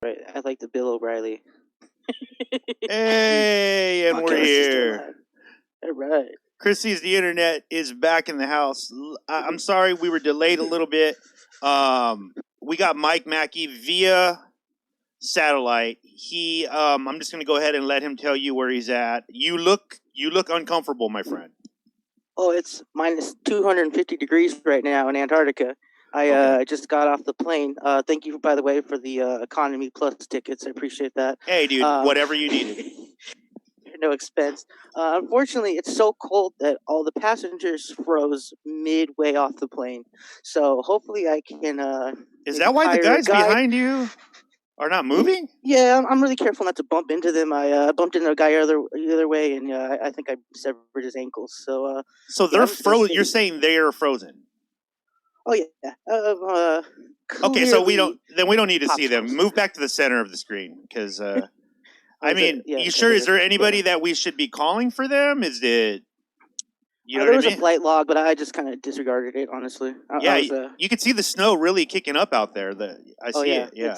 Right. I like the Bill O'Reilly. Hey, and we're here. All right. Chris Sees the Internet is back in the house. I'm sorry we were delayed a little bit. We got Mike Mackey via satellite. I'm just going to go ahead and let him tell you where he's at. You look uncomfortable, my friend. Oh, it's minus 250 degrees right now in Antarctica. I just got off the plane. Thank you, by the way, for the Economy Plus tickets. I appreciate that. Hey, dude, whatever you needed. No expense. Unfortunately, it's so cold that all the passengers froze midway off the plane. So hopefully I can... Is that why the guys behind you are not moving? Yeah, I'm really careful not to bump into them. I bumped into a guy either way, and I think I severed his ankles. So they're frozen. You're saying they are frozen? Oh yeah. Okay, so we don't need to see them. Move back to the center of the screen, because I mean, you sure? Is there anybody that we should be calling for them? Is it? You know there what was a flight log, but I just kind of disregarded it, honestly. You could see the snow really kicking up out there. I see it. Yeah.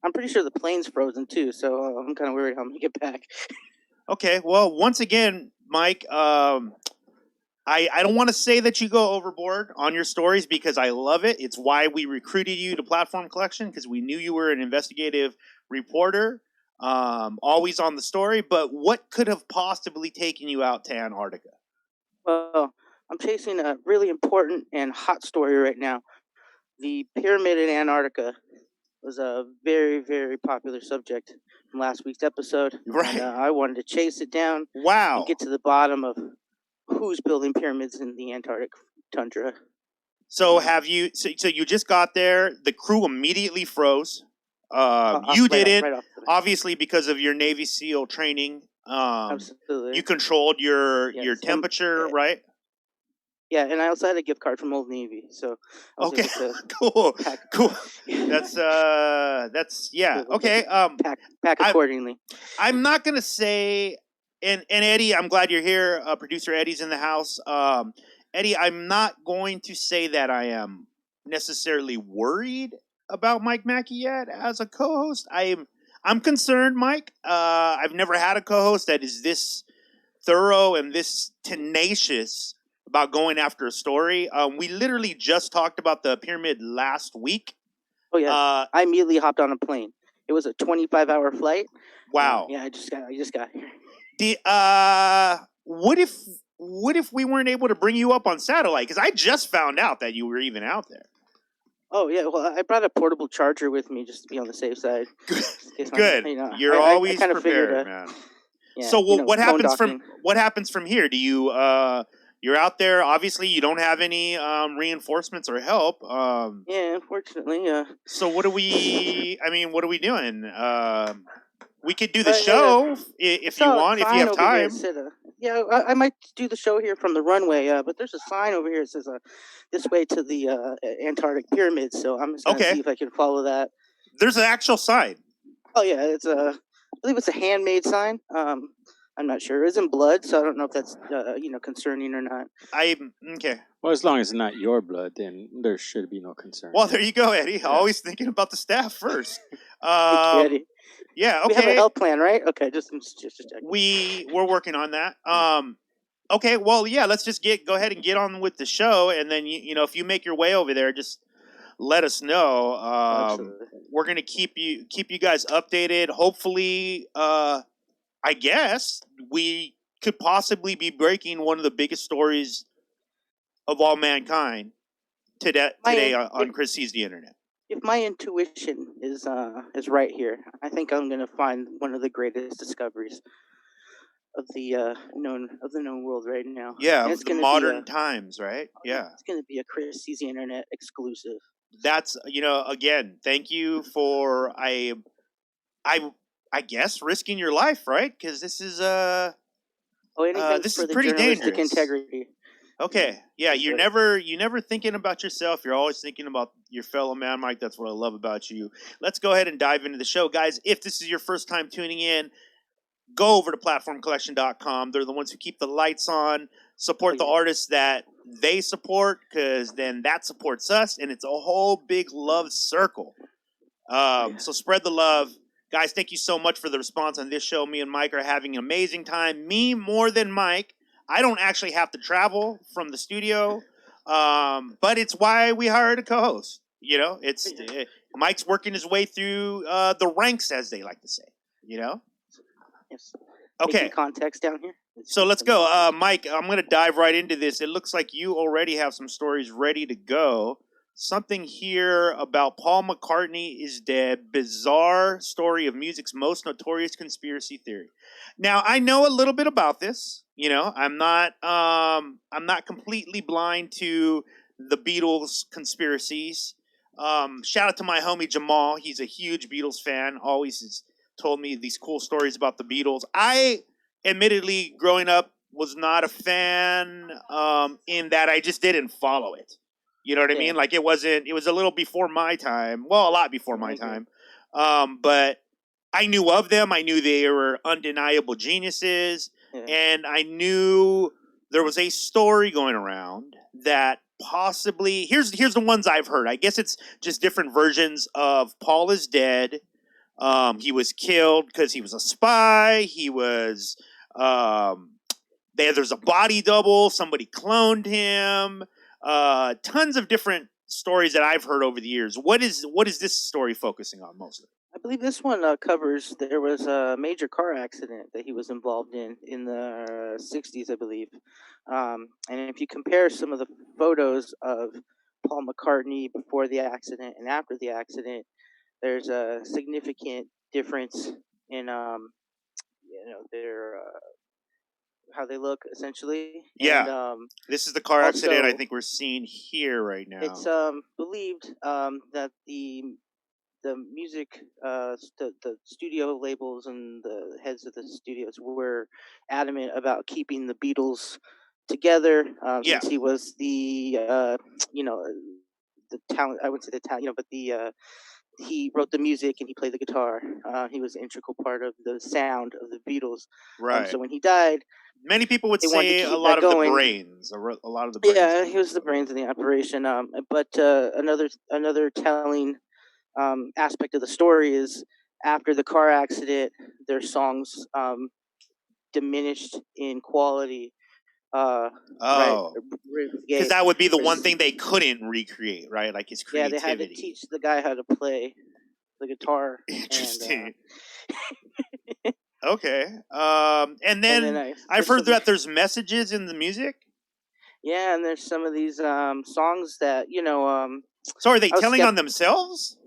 I'm pretty sure the plane's frozen too, so I'm kind of worried how I'm gonna get back. Okay, well, once again, Mike, I don't want to say that you go overboard on your stories, because I love it. It's why we recruited you to Platform Collection, because we knew you were an investigative reporter, always on the story. But what could have possibly taken you out to Antarctica? Well, I'm chasing a really important and hot story right now. The pyramid in Antarctica was a very, very popular subject from last week's episode. Right. And, I wanted to chase it down. Wow. And get to the bottom of who's building pyramids in the Antarctic tundra. So So you just got there. The crew immediately froze. You didn't, obviously, because of your Navy SEAL training. Absolutely. You controlled your temperature, right? Yeah, and I also had a gift card from Old Navy, so okay, cool. That's yeah. Okay. Pack accordingly. I'm not gonna say, and Eddie, I'm glad you're here. Producer Eddie's in the house. Eddie, I'm not going to say that I am necessarily worried about Mike Mackey yet as a co-host. I'm concerned, Mike. I've never had a co-host that is this thorough and this tenacious about going after a story. We literally just talked about the pyramid last week. Oh yeah. I immediately hopped on a plane. It was a 25-hour flight. Wow. Yeah, I just got here. What if we weren't able to bring you up on satellite? Because I just found out that you were even out there. Oh yeah, well, I brought a portable charger with me just to be on the safe side. Good. You're always prepared, man. Yeah, so what happens from here? Do you you're out there? Obviously, you don't have any reinforcements or help. Yeah, unfortunately, yeah. So what are we? I mean, what are we doing? We could do the show if you want, if you have time. Yeah, I might do the show here from the runway. But there's a sign over here that says this way to the Antarctic pyramids. So I'm just gonna see if I can follow that. There's an actual sign. Oh yeah, it's I believe it's a handmade sign. I'm not sure. It's in blood, so I don't know if that's concerning or not. Okay. Well, as long as it's not your blood, then there should be no concern. Well, there you go, Eddie. Yeah. Always thinking about the staff first. Thank you, Eddie. Yeah. Okay. We have a health plan, right? Okay, just checking. We're working on that. Okay. Well, yeah. Let's just go ahead and get on with the show, and then if you make your way over there, just let us know. We're gonna keep you guys updated. Hopefully, I guess we could possibly be breaking one of the biggest stories of all mankind today on Chris Sees the Internet. If my intuition is right here, I think I'm gonna find one of the greatest discoveries of the known world right now. Yeah, it's modern times, right? Yeah, it's gonna be a Chris Sees the Internet exclusive. That's again, thank you for I guess risking your life, right? Because this is this is pretty dangerous. Integrity. Okay, yeah, you're never thinking about yourself. You're always thinking about your fellow man, Mike. That's what I love about you. Let's go ahead and dive into the show, guys. If this is your first time tuning in, go over to PlatformCollection.com. They're the ones who keep the lights on. Support the artists that they support, because then that supports us, and it's a whole big love circle. So spread the love. Guys, thank you so much for the response on this show. Me and Mike are having an amazing time. Me more than Mike. I don't actually have to travel from the studio, but it's why we hired a co-host. You know, it's Mike's working his way through the ranks, as they like to say. You know. Yes. Okay. Making context down here. So let's go, Mike. I'm going to dive right into this. It looks like you already have some stories ready to go. Something here about Paul McCartney is dead. Bizarre story of music's most notorious conspiracy theory. Now, I know a little bit about this. You know, I'm not completely blind to the Beatles conspiracies. Shout out to my homie Jamal. He's a huge Beatles fan. Always has told me these cool stories about the Beatles. I, admittedly, growing up, was not a fan in that I just didn't follow it. You know what I mean? Like it was a little before my time. Well, a lot before my time. But I knew of them. I knew they were undeniable geniuses. And I knew there was a story going around that possibly, here's the ones I've heard. I guess it's just different versions of Paul is dead. He was killed because he was a spy. He was, there's a body double. Somebody cloned him. Tons of different stories that I've heard over the years. What is this story focusing on mostly? I believe this one covers there was a major car accident that he was involved in the 60s, I believe. And if you compare some of the photos of Paul McCartney before the accident and after the accident, there's a significant difference in their how they look essentially. Yeah. And this is the car accident I also, think we're seeing here right now. it's believed that the music, the studio labels and the heads of the studios were adamant about keeping the Beatles together, since he was the the talent. I wouldn't say the talent, but the he wrote the music and he played the guitar. He was an integral part of the sound of the Beatles. Right. So when he died, many people would they wanted to say keep a lot that of going. the brains. A lot of the brains. Yeah, he was the brains of the operation. But another telling aspect of the story is after the car accident, their songs diminished in quality. Oh, because that would be the one thing they couldn't recreate, right? Like his creativity. Yeah, they had to teach the guy how to play the guitar. Interesting. Okay. And then I've heard that there's messages in the music. Yeah, and there's some of these songs that So are they telling on themselves?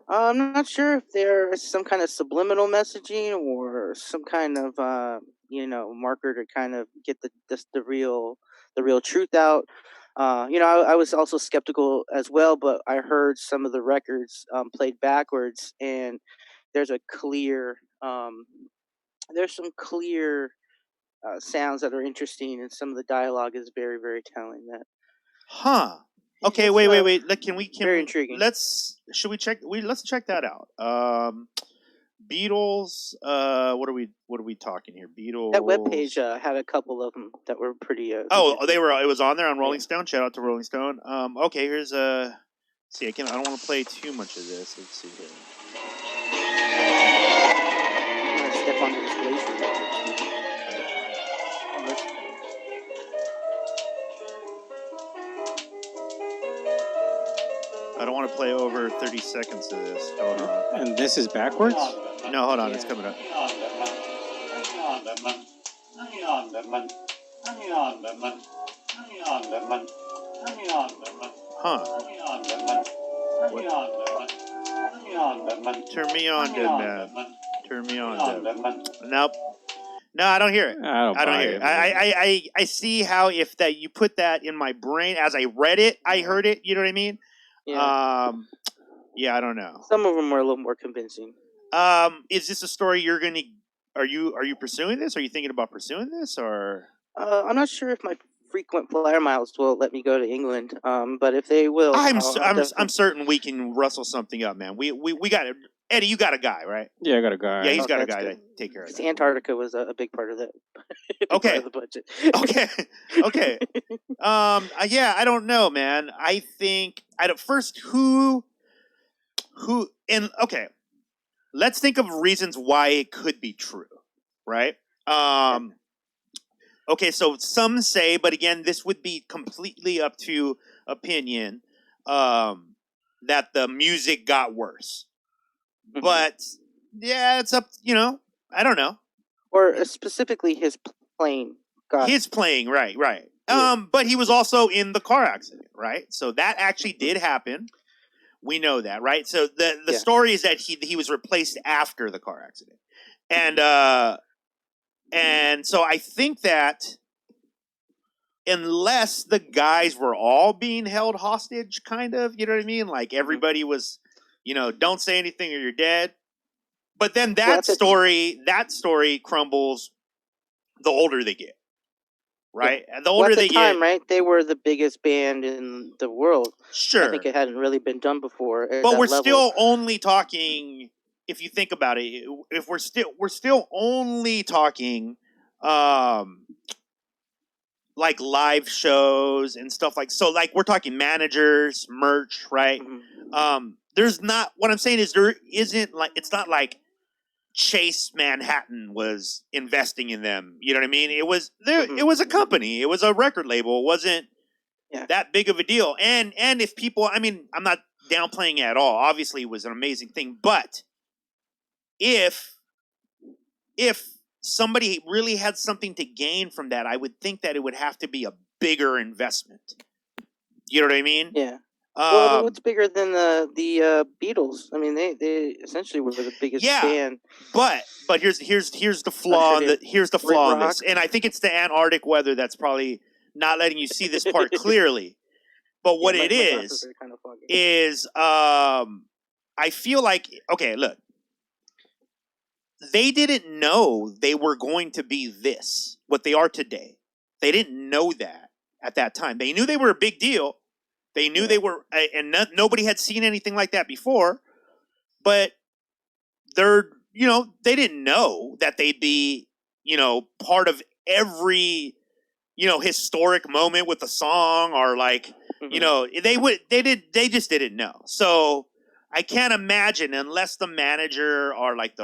I'm not sure if there's some kind of subliminal messaging or some kind of marker to kind of get the real truth out. I was also skeptical as well, but I heard some of the records played backwards, and there's a clear there's some clear sounds that are interesting, and some of the dialogue is very, very telling. That. Huh. Okay, wait. Can we very intriguing. Let's check that out. Beatles. What are we talking here? Beatles. That webpage had a couple of them that were pretty. It was on there on Rolling Stone. Shout out to Rolling Stone. Okay, here's a. See, I don't want to play too much of this. Let's see here. I'm gonna step onto this glacier. I don't want to play over 30 seconds of this. Hold on. And this is backwards? No, hold on. It's coming up. Huh. Turn me on, dead man. Turn me on, dead man. Nope. No, I don't hear it. I don't hear it. I see how if that you put that in my brain as I read it, I heard it. You know what I mean? Yeah. Yeah, I don't know. Some of them were a little more convincing. Is this a story you're gonna? Are you pursuing this? Are you thinking about pursuing this, or? I'm not sure if my frequent flyer miles will let me go to England. But if they will, I'm certain we can rustle something up, man. We got it. Eddie, you got a guy, right? Yeah, I got a guy. Yeah, he's got a guy to take care of that. Antarctica was a big part of that. Okay. Part of the budget. Okay. Yeah, I don't know, man. I think at first, who Okay, let's think of reasons why it could be true, right? Okay, so some say, but again, this would be completely up to opinion, that the music got worse. But yeah, it's up. I don't know. Or specifically his playing. His playing, right. Yeah. But he was also in the car accident, right? So that actually did happen. We know that, right? So the story is that he was replaced after the car accident, and so I think that unless the guys were all being held hostage, kind of, you know what I mean? Like everybody was, don't say anything or you're dead. But then that story crumbles the older they get, right? Yeah. The older they get, right? They were the biggest band in the world. sure. I think it hadn't really been done before. But we're still only talking. If you think about it, if we're still only talking, like live shows and stuff like we're talking managers, merch, right? There's not. What I'm saying is there isn't like it's not like Chase Manhattan was investing in them. You know what I mean? It was there. It was a company. It was a record label. It wasn't that big of a deal. And if people, I mean, I'm not downplaying it at all. Obviously, it was an amazing thing. But if somebody really had something to gain from that, I would think that it would have to be a bigger investment. You know what I mean? Yeah. Well, what's bigger than the Beatles? I mean, they essentially were the biggest band. But here's the flaw. Here's the flaw in this, and I think it's the Antarctic weather that's probably not letting you see this part clearly. But what it is I feel like, okay, look, they didn't know they were going to be what they are today. They didn't know that at that time. They knew they were a big deal. They knew they were, and nobody had seen anything like that before. But they didn't know that they'd be, part of every, historic moment with a song or like, they just didn't know. So I can't imagine unless the manager or like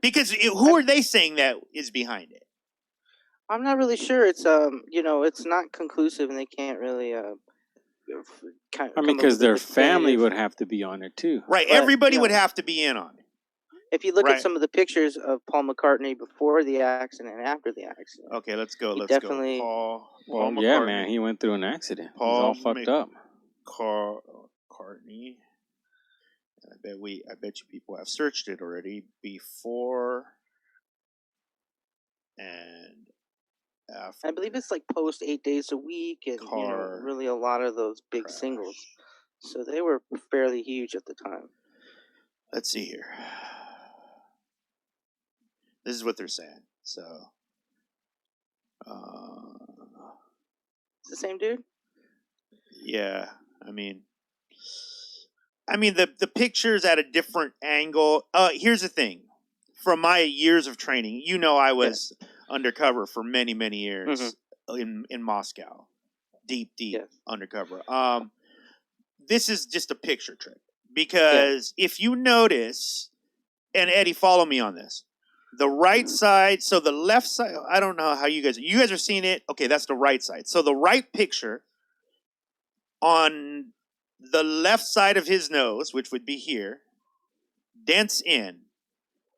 because who are they saying that is behind it? I'm not really sure. It's it's not conclusive, and they can't really. I mean, because their family would have to be on it too, right? But, everybody would have to be in on it. If you look at some of the pictures of Paul McCartney before the accident and after the accident, okay, let's go. Go. Paul yeah, man, he went through an accident. He's all fucked up. McCartney. I bet you people have searched it already before and after. I believe it's like post 8 days a week and really a lot of those big singles. So they were fairly huge at the time. Let's see here. This is what they're saying. So it's the same dude? Yeah. I mean the picture's at a different angle. Here's the thing. From my years of training, I was undercover for many, many years in Moscow. Deep undercover. This is just a picture trick. Because if you notice, and Eddie, follow me on this. The right side, so the left side, I don't know how you guys are seeing it. Okay, that's the right side. So the right picture on the left side of his nose, which would be here, dents in.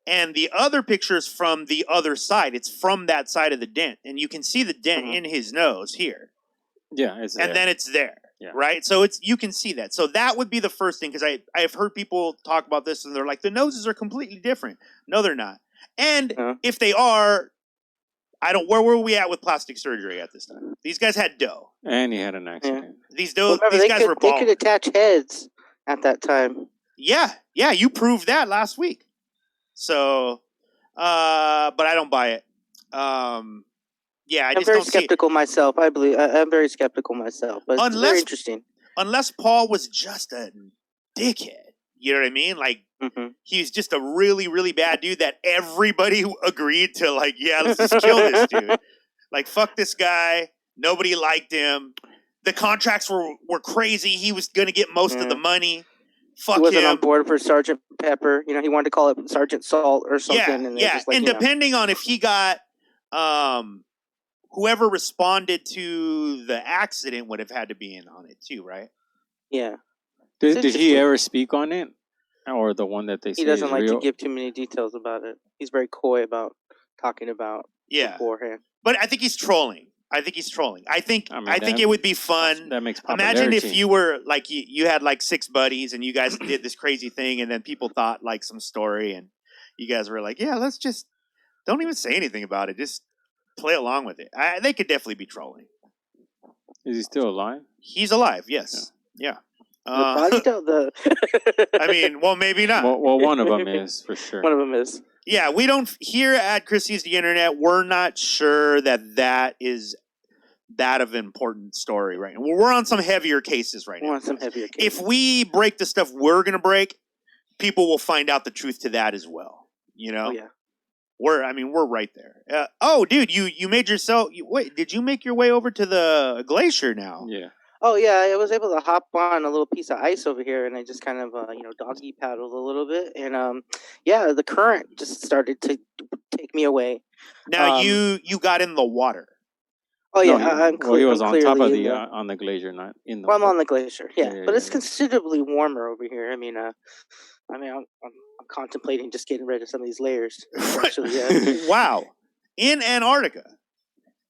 And the other picture is from the other side. It's from that side of the dent. And you can see the dent in his nose here. Yeah, it's there. And then it's there, right? So you can see that. So that would be the first thing, because I've heard people talk about this, and they're like, the noses are completely different. No, they're not. And if they are, where were we at with plastic surgery at this time? These guys had dough. And he had an accident. These guys were balling. They could attach heads at that time. Yeah, you proved that last week. So, but I don't buy it. I'm very skeptical myself. I believe I'm very skeptical myself, but it's very interesting. Unless Paul was just a dickhead, you know what I mean? Like he's just a really, really bad dude that everybody agreed to. Like, let's just kill this dude. Like, fuck this guy. Nobody liked him. The contracts were crazy. He was gonna get most of the money. Fuck he wasn't him. on board for Sergeant Pepper. You know, he wanted to call it Sergeant Salt or something. Yeah, and yeah. just like, and depending on if he got whoever responded to the accident would have had to be in on it too, right? Yeah. Did he ever speak on it, or the one that they say he doesn't is like real? to give too many details about it. He's very coy about talking about beforehand. But I think he's trolling. I think it would be fun. That makes popularity. Imagine if you were like you had like 6 buddies and you guys did this crazy thing, and then people thought like some story, and you guys were like, "Yeah, let's just don't even say anything about it. Just play along with it." They could definitely be trolling. Is he still alive? He's alive. Yes. Yeah. I mean, well, maybe not. Well, one of them is for sure. One of them is. Yeah, we don't here at Christie's the Internet. We're not sure that is that of an important story right now. We're on some heavier cases right now. We're on some heavier cases. If we break the stuff we're gonna break, people will find out the truth to that as well. You know? Oh, yeah. We're right there. Dude, you made yourself. Wait, did you make your way over to the glacier now? Yeah. Oh, yeah, I was able to hop on a little piece of ice over here, and I just kind of, doggy paddled a little bit. And, the current just started to take me away. Now, you got in the water. Oh, yeah. He was on top of on the glacier, not in the water. I'm on the glacier, yeah. But it's considerably warmer over here. I'm contemplating just getting rid of some of these layers. Actually, yeah. Wow. In Antarctica.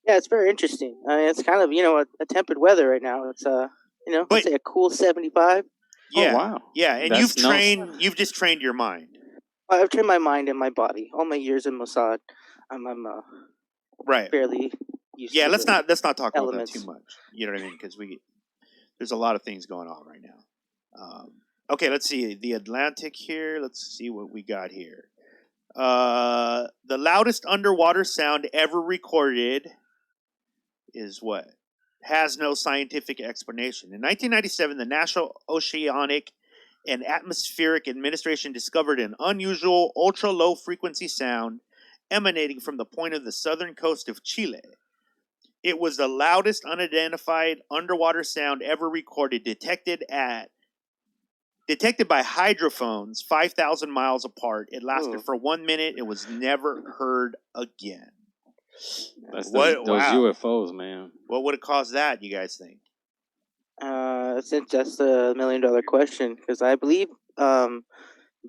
Yeah, it's very interesting. It's kind of, a tempered weather right now. It's, let's say a cool 75. Yeah. Oh, wow. Yeah, and you've just trained your mind. I've trained my mind and my body. All my years in Mossad, I'm right. fairly used to let's not talk elements. about that too much. You know what I mean? Because there's a lot of things going on right now. Okay, let's see. The Atlantic here. Let's see what we got here. The loudest underwater sound ever recorded is what? Has no scientific explanation. In 1997, the National Oceanic and Atmospheric Administration discovered an unusual ultra-low frequency sound emanating from the point of the southern coast of Chile. It was the loudest unidentified underwater sound ever recorded, detected by hydrophones 5,000 miles apart. It lasted for 1 minute. It was never heard again. That's those UFOs, man. What would have caused that, you guys think? That's a $1 million question, because I believe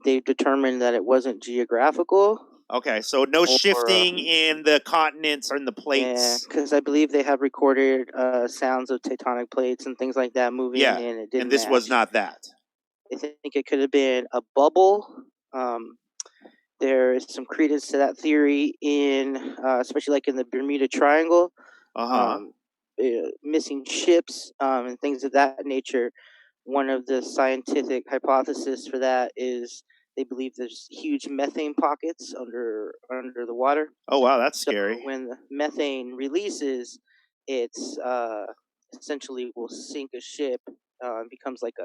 they've determined that it wasn't geographical. Okay, so no shifting in the continents or in the plates. Yeah, because I believe they have recorded sounds of tectonic plates and things like that moving. Yeah, and it didn't and this match. was not that. I think it could have been a bubble. There is some credence to that theory especially like in the Bermuda Triangle. Missing ships and things of that nature. One of the scientific hypotheses for that is they believe there's huge methane pockets under the water. Oh wow, that's scary. When the methane releases, it's essentially will sink a ship and becomes like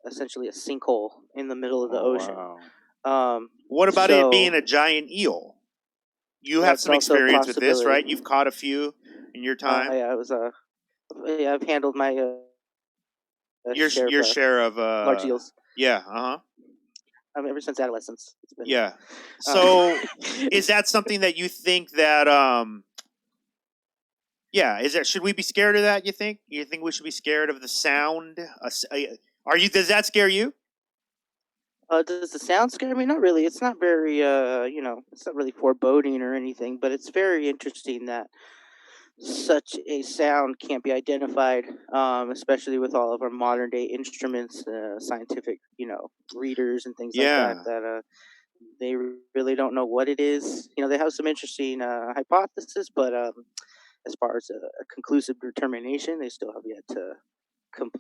essentially a sinkhole in the middle of the ocean. Wow. What about it being a giant eel? You have some experience with this, right? You've caught a few in your time. I've handled my your share of large eels. Yeah. Ever since adolescence. It's been, yeah. So, is that something that you think that? Should we be scared of that? You think we should be scared of the sound? Does that scare you? Does the sound scare me? Not really. It's not very, it's not really foreboding or anything, but it's very interesting that such a sound can't be identified, especially with all of our modern day instruments, scientific, readers and things like that they really don't know what it is. They have some interesting hypotheses, but as far as a conclusive determination, they still have yet to come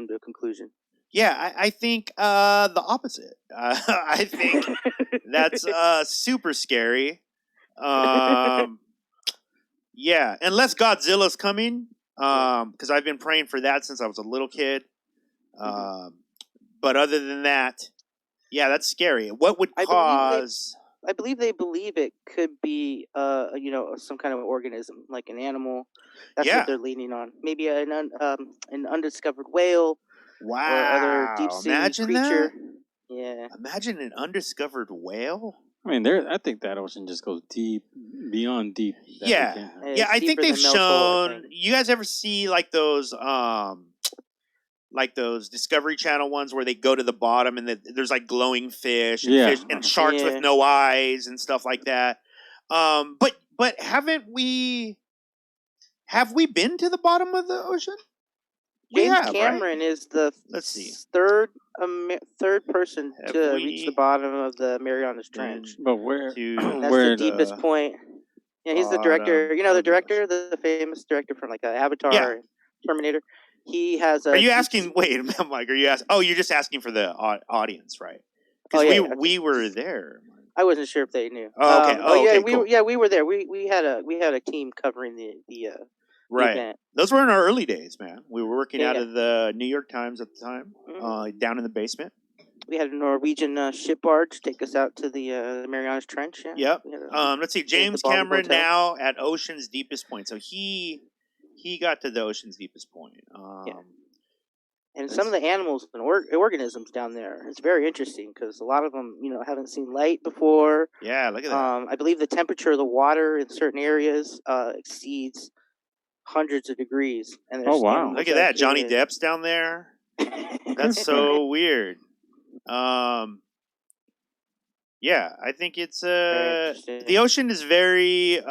to a conclusion. Yeah, I think the opposite. I think that's super scary. Yeah, unless Godzilla's coming, because I've been praying for that since I was a little kid. But other than that, yeah, that's scary. What would cause? I believe they believe it could be, some kind of organism, like an animal. That's what they're leaning on. Maybe an undiscovered whale. Wow. or other deep sea Imagine creature. that. Yeah. Imagine an undiscovered whale. I mean, I think that ocean just goes deep, beyond deep. Yeah. It's Yeah, I think deeper they've than Mel's Hole, I shown. think. You guys ever see like those Discovery Channel ones where they go to the bottom and there's like glowing fish and fish and sharks with no eyes and stuff like that. But have we been to the bottom of the ocean? James Cameron is the third person to reach the bottom of the Marianas Trench. But where? That's the deepest point. Yeah, he's the director. You know the director, the famous director from like Avatar and Terminator. He has a. Are you asking? Wait, Mike. Are you asking? Oh, you're just asking for the audience, right? Because we were there. I wasn't sure if they knew. Oh, okay. Okay, cool. we were there. We had a team covering the event. Those were in our early days, man. We were working out of the New York Times at the time, down in the basement. We had a Norwegian ship barge take us out to the Marianas Trench. Yeah. Yep. Let's see. James Cameron now at Ocean's deepest point. So he got to the ocean's deepest point. And some of the animals and organisms down there, it's very interesting because a lot of them, haven't seen light before. Yeah, look at that. I believe the temperature of the water in certain areas exceeds hundreds of degrees. And oh wow! Look at that. Johnny Depp's down there. That's so weird. Yeah, I think it's the ocean is very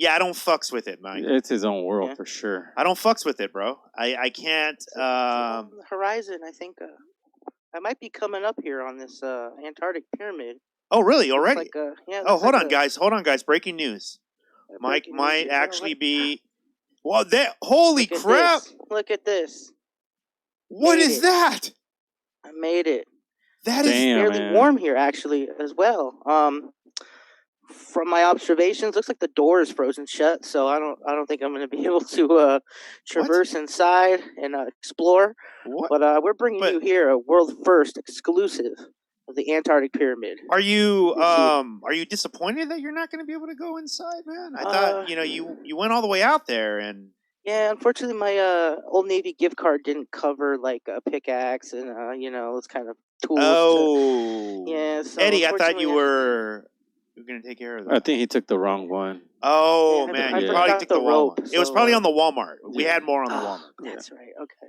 I don't fucks with it, Mike. It's his own world for sure. I don't fucks with it, bro. I can't. On the horizon, I think I might be coming up here on this Antarctic pyramid. Oh, really? Already? Hold on, guys. Breaking news. Mike might actually be. Well, holy crap! Look at this. What is that? I made it. That is fairly warm here, actually, as well. From my observations, looks like the door is frozen shut, so I don't think I'm going to be able to traverse inside and explore. What? But we're bringing you here a world first exclusive of the Antarctic pyramid. Are you disappointed that you're not going to be able to go inside, man? I thought you went all the way out there and. Yeah, unfortunately, my Old Navy gift card didn't cover like a pickaxe and those kind of tools. Oh, so Eddie, I thought you were going to take care of that. I think he took the wrong one. Oh man, you probably took the Walmart. Rope, it was probably on the Walmart. We had more on the Walmart. That's right. Okay.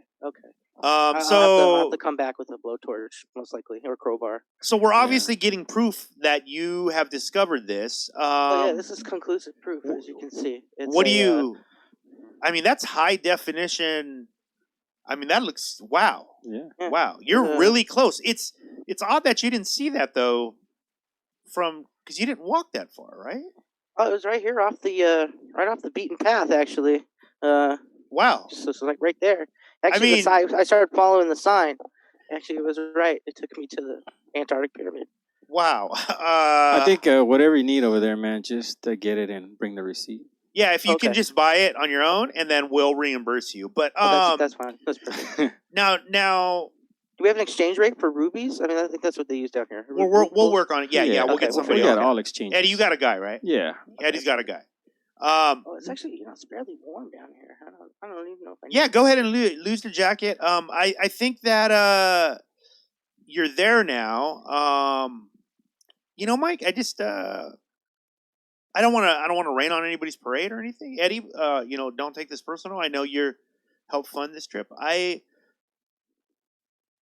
I'll have to come back with a blowtorch, most likely, or crowbar. So we're obviously getting proof that you have discovered this. This is conclusive proof, as you can see. What do you? I mean, that's high definition. I mean, that looks wow. Yeah. Wow, you're really close. It's odd that you didn't see that though, because you didn't walk that far, right? Oh, it was right here off the beaten path, actually. Wow. So it's like right there. Actually, I started following the sign. Actually, it was right. It took me to the Antarctic pyramid. Wow. I think whatever you need over there, man, just get it and bring the receipt. Yeah, if you can just buy it on your own, and then we'll reimburse you. But that's fine. That's perfect. Now, do we have an exchange rate for rubies? I mean, I think that's what they use down here. We'll work on it. Yeah, we'll get somebody. We got all exchanges. Eddie, you got a guy, right? Yeah. Eddie's got a guy. It's actually it's fairly warm down here. I don't even know if I Yeah, go ahead and lose the jacket. I think that you're there now. Mike, I just I don't want to rain on anybody's parade or anything. Eddie, don't take this personal. I know you're helped fund this trip.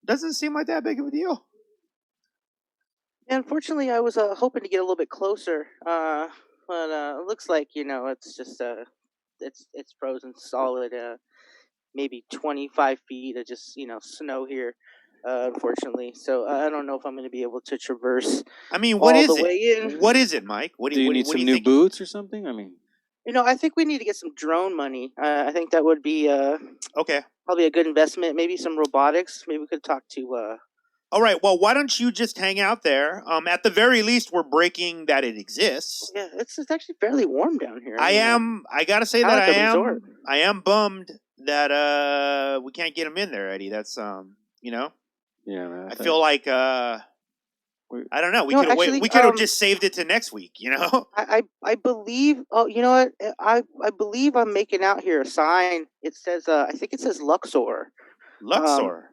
Doesn't seem like that big of a deal. Yeah, unfortunately, I was hoping to get a little bit closer, but it looks like it's just it's frozen solid. Maybe 25 feet of just snow here. Unfortunately, so I don't know if I'm going to be able to traverse. I mean, what is the way in. What is it, Mike? Do you need some new boots or something? I mean, I think we need to get some drone money. I think that would be okay. Probably a good investment. Maybe some robotics. Maybe we could talk to. All right. Well, why don't you just hang out there? At the very least, we're breaking that it exists. Yeah, it's actually fairly warm down here. I gotta say that I am bummed that we can't get him in there, Eddie. That's Yeah, man. I feel like I don't know. We No, could have actually, we could have just saved it to next week. You know. I believe. Oh, you know what? I believe I'm making out here a sign. It says I think it says Luxor. Luxor.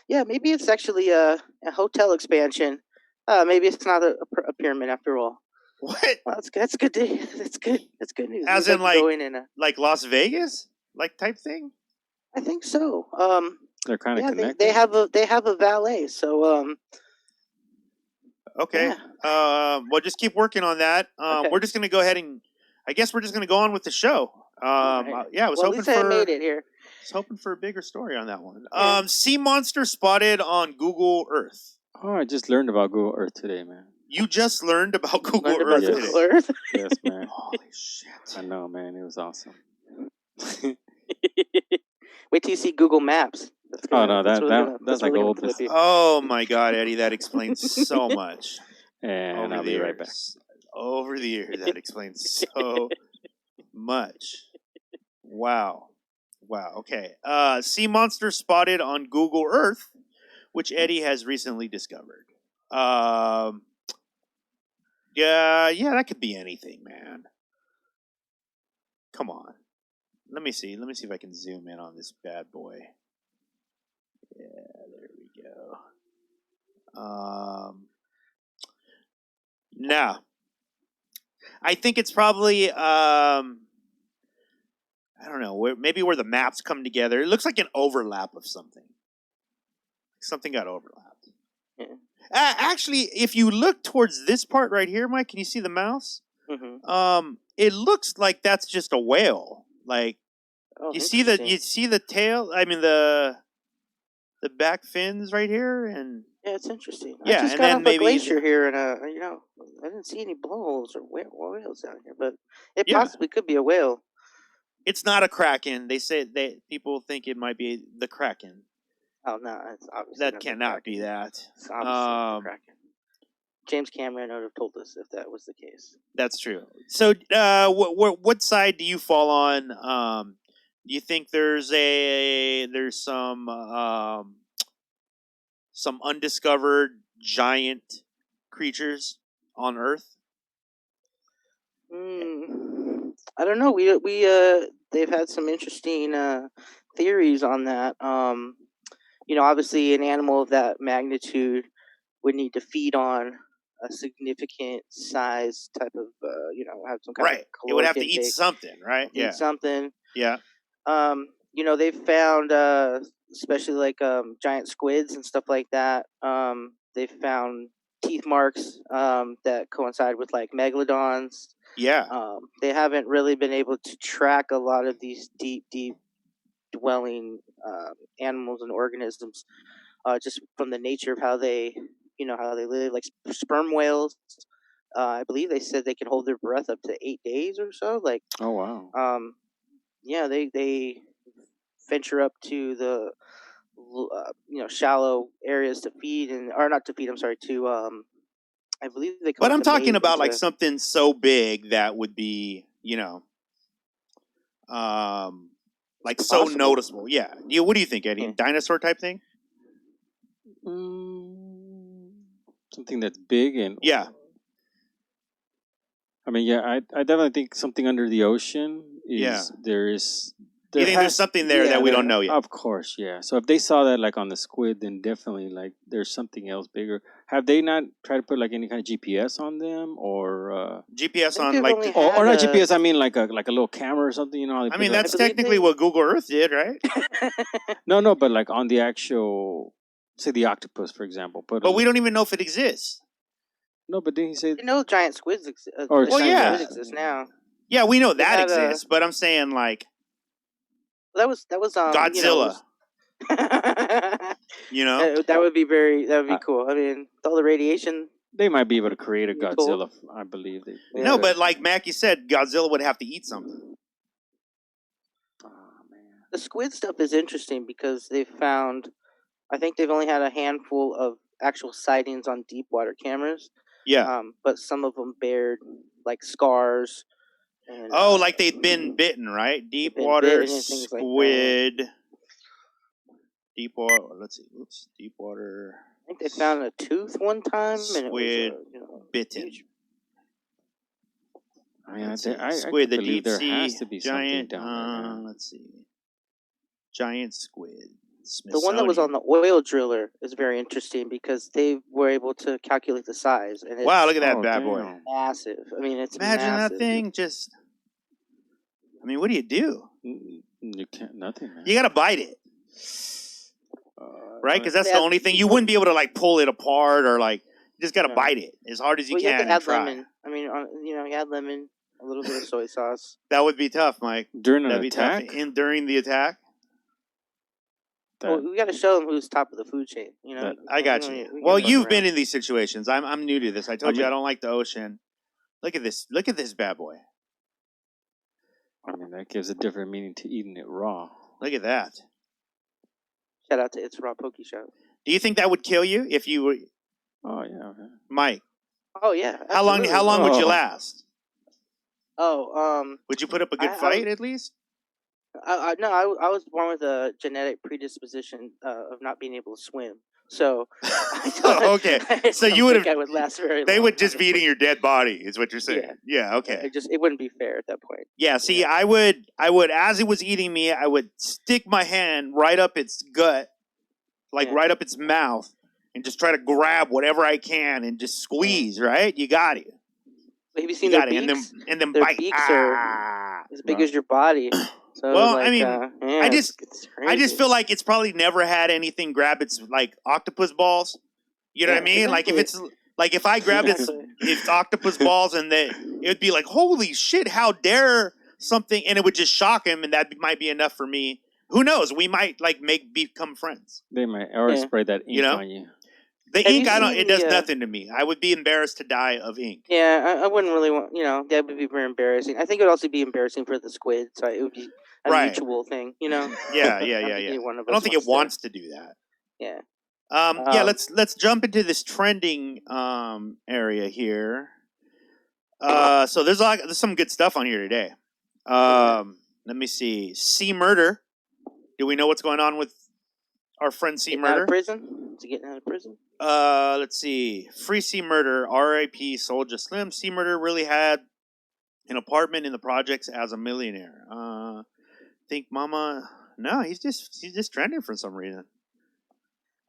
Yeah, maybe it's actually a hotel expansion. Maybe it's not a pyramid after all. What? Well, that's good. That's good. That's good news. As Maybe in I can go in and like Las Vegas, like type thing. I think so. They're kind of Yeah, connected. they have a valet. So Okay. yeah. Well, just keep working on that. Okay. We're just gonna go ahead and I guess we're just gonna go on with the show. Right. Yeah, I was Well, hoping at least I made it here. was hoping for a bigger story on that one. Yeah. Sea monster spotted on Google Earth. Oh, I just learned about Google Earth today, man. You just learned about Google Learned about Earth Yes. today. Google Earth. Yes, man. Holy shit! I know, man. It was awesome. Wait till you see Google Maps. Oh no, that's like really gonna old. flip you. Oh my God, Eddie, that explains so much. And Over I'll the be right back. years. Over the years, that explains so much. Wow. Okay. Sea monster spotted on Google Earth, which Eddie has recently discovered. Yeah, that could be anything, man. Come on. Let me see if I can zoom in on this bad boy. Yeah, there we go. Now, I think it's probably I don't know, maybe where the maps come together. It looks like an overlap of something. Something got overlapped. Yeah. Actually, if you look towards this part right here, Mike, can you see the mouse? Mm-hmm. It looks like that's just a whale. Like you see the tail. I mean the back fins right here, and yeah, it's interesting. Yeah, I just and got then off a maybe glacier here, and I didn't see any blowholes or whales down here, but it Yeah. possibly could be a whale. it's not a kraken. They say people think it might be the kraken. Oh no, it's obviously That not the cannot Kraken. be that. It's obviously not the Kraken. James Cameron would have told us if that was the case. That's true. So, what side do you fall on? Do you think there's some undiscovered giant creatures on Earth? I don't know. They've had some interesting theories on that. Obviously, an animal of that magnitude would need to feed on a significant size type of, have some kind of Right. It would have to eat intake, something, right? eat something. Yeah. They've found, especially like giant squids and stuff like that. They've found teeth marks that coincide with like megalodons. Yeah. They haven't really been able to track a lot of these deep dwelling animals and organisms, just from the nature of how they live. Like sperm whales, I believe they said they can hold their breath up to 8 days or so. Like, oh wow, yeah, they venture up to the shallow areas to feed or not to feed. I'm sorry, to I believe they call. But it I'm talking mate about like into- something so big that would be, like so possible. noticeable. Yeah. What do you think, Eddie? Yeah. Dinosaur type thing? something that's big and Yeah. I mean, yeah, I definitely think something under the ocean is Yeah. there is. You think there's something there that we don't know yet? Of course, yeah. So if they saw that like on the squid, then definitely like there's something else bigger. Have they not tried to put like any kind of GPS on them or GPS I think on they've like only or not had GPS? I mean like a little camera or something. You know? How they I put, mean, like- that's I believe technically they- what Google Earth did, right? no, but like on the actual, say the octopus, for example. Put But we don't even know if it exists. No, but didn't he say? You know, giant squids Or- Well, yeah. squid exists now. Yeah, we know They that had a- exists, but I'm saying like That was Godzilla. that would be cool. I mean, with all the radiation. They might be able to create a Pretty cool. Godzilla. I believe they. Yeah. No, could. but like Mackie said, Godzilla would have to eat something. Oh man. The squid stuff is interesting because they've found. I think they've only had a handful of actual sightings on deep water cameras. Yeah. But some of them bared like scars. And, Like they'd been bitten, right? Deep been water bitten and things like that. squid. Deep water. Let's see. Oops. Deep water. I think they found a tooth one time, and it was Squid bitten. huge. I mean, Let's see. I Squid, the could believe deep there sea has to be something giant. down there. Man. Let's see. Giant squid. The one that was on the oil driller is very interesting because they were able to calculate the size, and it's Wow, look at that bad boy. damn. massive. I mean, it's Imagine massive. that thing just. I mean, what do? You can't, nothing, man. You gotta bite it, right? Because that's They the add- only thing. You wouldn't be able to like pull it apart or like. You just gotta No. bite it as hard as you Well, you can have to and add try. lemon. I mean, you add lemon, a little bit of soy sauce. That would be tough, Mike. During an That'd be attack? tough. During the attack. Well, we got to show them who's top of the food chain. You know. I got We you. don't- we Well, can't you've fuck been around. in these situations. I'm new to this. I told you I don't like the ocean. Look at this. Look at this bad boy. I mean, that gives a different meaning to eating it raw. Look at that. Shout out to It's Raw Poke Shop. Do you think that would kill you if you were Oh, yeah. Okay. Mike? Oh yeah. How long absolutely. would you Oh. last? Oh, Would you put up a good I- fight at least? I was born with a genetic predisposition of not being able to swim. So, Okay. I So don't you would've- think I would last very long. They would just be honestly. eating your dead body, is what you're saying. Yeah. Okay. It wouldn't be fair at that point. Yeah. See, I would, as it was eating me, I would stick my hand right up its gut, like Yeah. right up its mouth, and just try to grab whatever I can and just squeeze. Right? You got it. Have you You seen their got it. beaks? And then Their bite. beaks are as big as your body. So Well, like, I mean, yeah, I it's just crazy. feel like it's probably never had anything grab its like octopus balls. You know what I Yeah, mean? Like if exactly. it's like if I grabbed Exactly. its octopus balls and then it would be like, holy shit, how dare something, and it would just shock him, and that might be enough for me. Who knows? We might like become friends. They might or spray that ink You know? on you. The Have ink, you I don't. seen It does the, nothing to me. I would be embarrassed to die of ink. Yeah, I wouldn't really want. That would be very embarrassing. I think it would also be embarrassing for the squid. So it would be a Right. mutual thing. Yeah. I don't think any one of I don't us think it wants to do that. Yeah. Yeah, let's jump into this trending area here. So there's some good stuff on here today. Let me see. C Murder. Do we know what's going on with our friend C Getting out Murder? of prison? Is he getting out of prison? Let's see. Free C Murder. R.I.P. Soulja Slim. C Murder really had an apartment in the projects as a millionaire. Think Mama. No, he's just trending for some reason.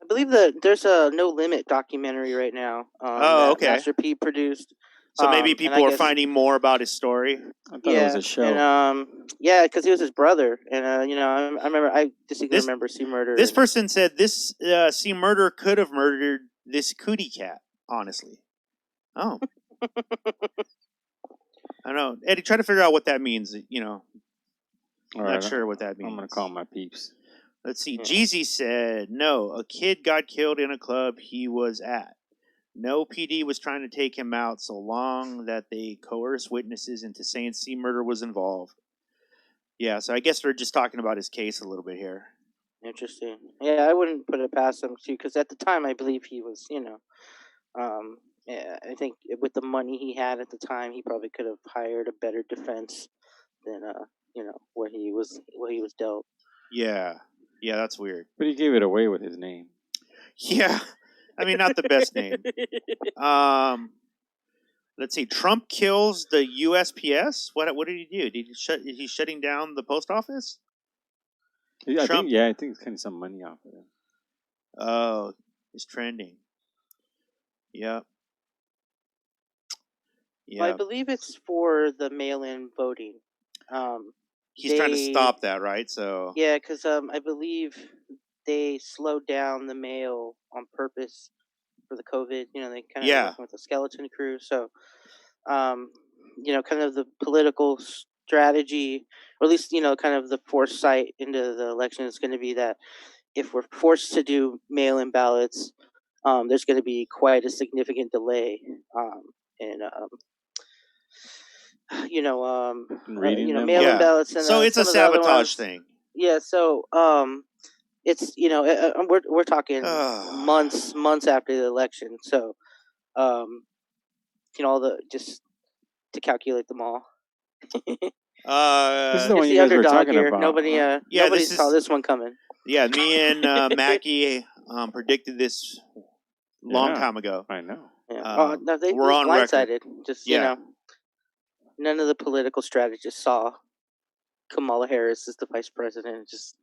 I believe that there's a No Limit documentary right now. Oh, that okay. Master P produced. So maybe and people I are guess- finding more about his story. I thought it was a show. And because he was his brother, and I remember I distinctly This- remember C Murder. This person said this C Murder could have murdered this cootie cat. Honestly, oh, I don't know. Eddie, try to figure out what that means. All I'm right, not sure what that means. I'm gonna call my peeps. Let's see. Yeah. Jeezy said, no, a kid got killed in a club he was at. No PD was trying to take him out so long that they coerced witnesses into saying C Murder was involved. Yeah, so I guess we're just talking about his case a little bit here. Interesting. Yeah, I wouldn't put it past him too, because at the time I believe he was, I think with the money he had at the time, he probably could have hired a better defense than what he was dealt. Yeah, that's weird. But he gave it away with his name. Yeah, I mean, not the best name. Let's see. Trump kills the USPS. What did he do? Is he shutting down the post office? I Trump- think it's kind of some money off of it. Oh, it's trending. Yep. Well, I Yeah. believe it's for the mail-in voting. He's trying to they- stop that, right? So Yeah, because I believe they slowed down the mail on purpose for the COVID. They kind of Yeah. working with the skeleton crew. So, kind of the political strategy, or at least kind of the foresight into the election is going to be that if we're forced to do mail-in ballots, there's going to be quite a significant delay in Reading them? mail-in Yeah. ballots. And, so it's a some of the other sabotage ones- thing. Yeah, so it's we're talking months after the election, so all the just to calculate them all. This is the Here's one the you guys were underdog talking here. about. Nobody huh? nobody this saw is- this one coming. Yeah, me and Mackie predicted this long Yeah. time ago. I know. Yeah. No, they we're on record. blindsided. Just Yeah. none of the political strategists saw Kamala Harris as the vice president. Just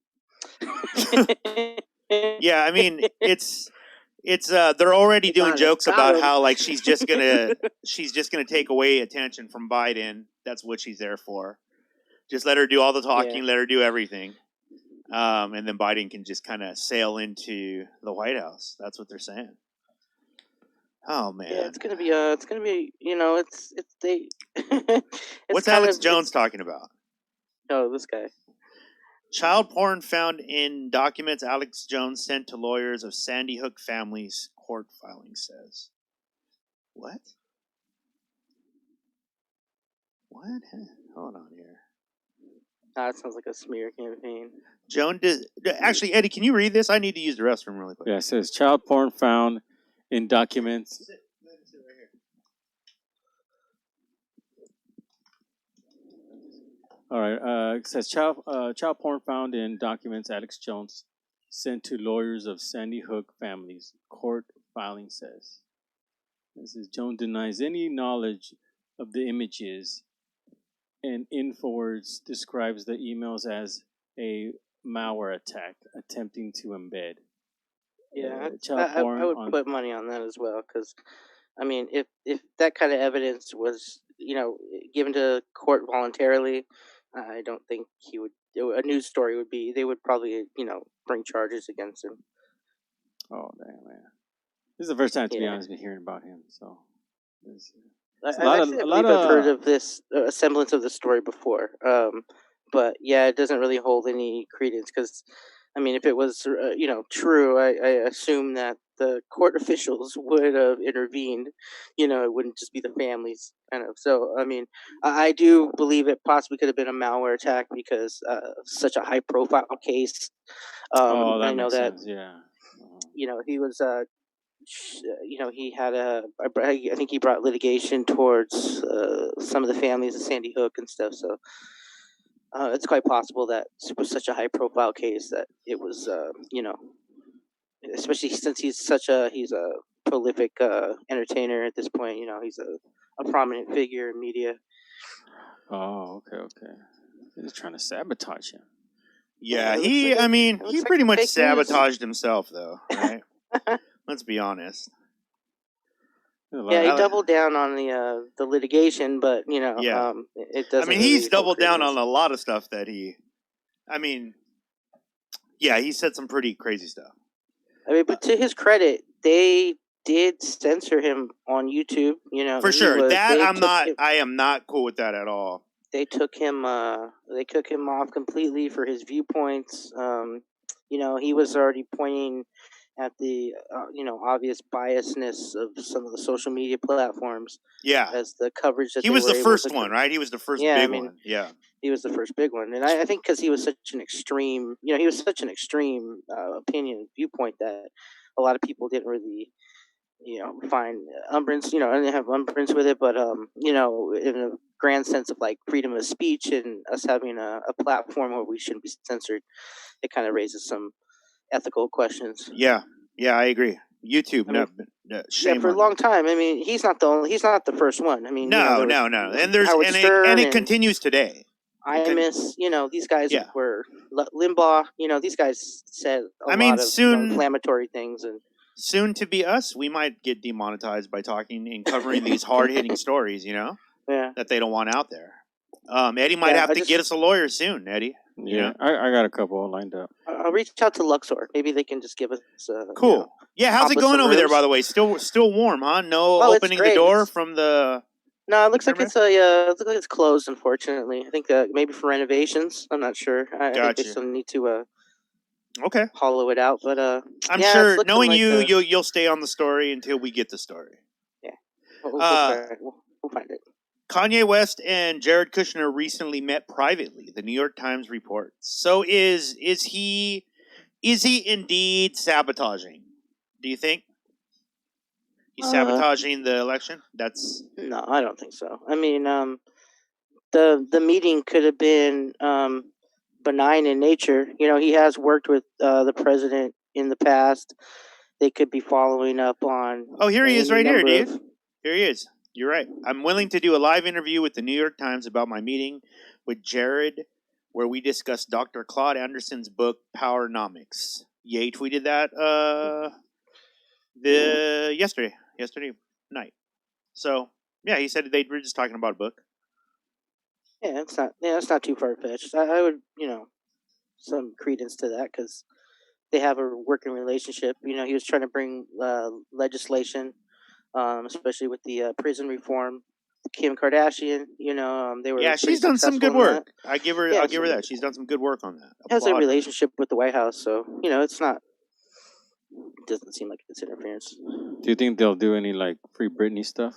Yeah, I mean, it's they're already doing Got him. jokes Got about him. how like she's just gonna take away attention from Biden. That's what she's there for. Just let her do all the talking, Yeah. let her do everything, and then Biden can just kind of sail into the White House. That's what they're saying. Oh man, Yeah, it's gonna be it's they. It's what's kind Alex of Jones talking about? Oh, this guy. Child porn found in documents Alex Jones sent to lawyers of Sandy Hook families, court filing says. What? What? Hold on here. That sounds like a smear campaign. Joan did actually, Eddie. Can you read this? I need to use the restroom really quick. Yeah, it says child porn found in documents. All right. It says child porn found in documents Alex Jones sent to lawyers of Sandy Hook families. Court filing says. This is Jones denies any knowledge of the images, and InfoWords describes the emails as a malware attack attempting to embed. Yeah, child I porn would on. put money on that as well, because I mean, if that kind of evidence was given to court voluntarily, I don't think he would. A news story would be. They would probably bring charges against him. Oh damn, man! This is the first time, to be Yeah. honest, been hearing about him. So. I believe I've heard of this a semblance of the story before, but yeah, it doesn't really hold any credence because, I mean, if it was true, I assume that the court officials would have intervened. It wouldn't just be the families, kind of. So, I mean, I do believe it possibly could have been a malware attack because such a high-profile case. Oh, that I know makes that sense. Yeah. he was he had I think he brought litigation towards some of the families of Sandy Hook and stuff. So it's quite possible that it was such a high profile case that it was, especially since he's a prolific entertainer at this point. He's a prominent figure in media. Oh, okay. He's trying to sabotage him. Yeah, It looks he like pretty much fake news. sabotaged himself, though, right? Let's be honest. Yeah, he doubled down on the litigation, but Yeah. it doesn't. I mean, really he's hold doubled down credence. on a lot of stuff that he. I mean, yeah, he said some pretty crazy stuff. I mean, but to his credit, they did censor him on YouTube. For sure, I I am not cool with that at all. They took him. They took him off completely for his viewpoints. He was already pointing at the obvious biasness of some of the social media platforms. Yeah, as the coverage that he was the first one, right? He was the first big one. Yeah, he was the first big one, and I think because he was such an extreme, he was such an extreme opinion viewpoint that a lot of people didn't really, find umbrance, and have umbrance with it. But in a grand sense of like freedom of speech and us having a platform where we shouldn't be censored, it kind of raises some ethical questions. Yeah, I agree. YouTube, shame for a on long you. time. I mean, he's not the first one. I mean, No, and there's Howard Stern it continues today. I miss, these guys were Limbaugh. These guys said a lot of inflammatory things, and soon to be us, we might get demonetized by talking and covering these hard hitting stories. That they don't want out there. Eddie might have to get us a lawyer soon, Eddie. Yeah, I got a couple lined up. I'll reach out to Luxor. Maybe they can just give us. Cool. How's it going over there? By the way, still warm, huh? No opening the door from the. No, it looks like it's it's closed. Unfortunately, I think maybe for renovations. I'm not sure. I think they still need to hollow it out. But I'm sure, knowing you'll stay on the story until we get the story. Yeah, we'll find it. Kanye West and Jared Kushner recently met privately, the New York Times reports. So is he indeed sabotaging? Do you think he's sabotaging the election? No, I don't think so. I mean, the meeting could have been benign in nature. He has worked with the president in the past. they could be following up on. Oh, here he is any right here, number dude. of- Here he is. You're right. I'm willing to do a live interview with the New York Times about my meeting with Jared, where we discussed Dr. Claude Anderson's book Powernomics. Ye tweeted that yesterday night. So yeah, he said they were just talking about a book. Yeah, it's not too far fetched. I would, some credence to that because they have a working relationship. He was trying to bring legislation, especially with the prison reform. Kim Kardashian, they were Yeah, pretty she's done some successful good in work. that. I'll give her that. She's done some good work on that. Has a Applaud her. relationship with the White House, so it's not. It doesn't seem like it's interference. Do you think they'll do any like Free Britney stuff?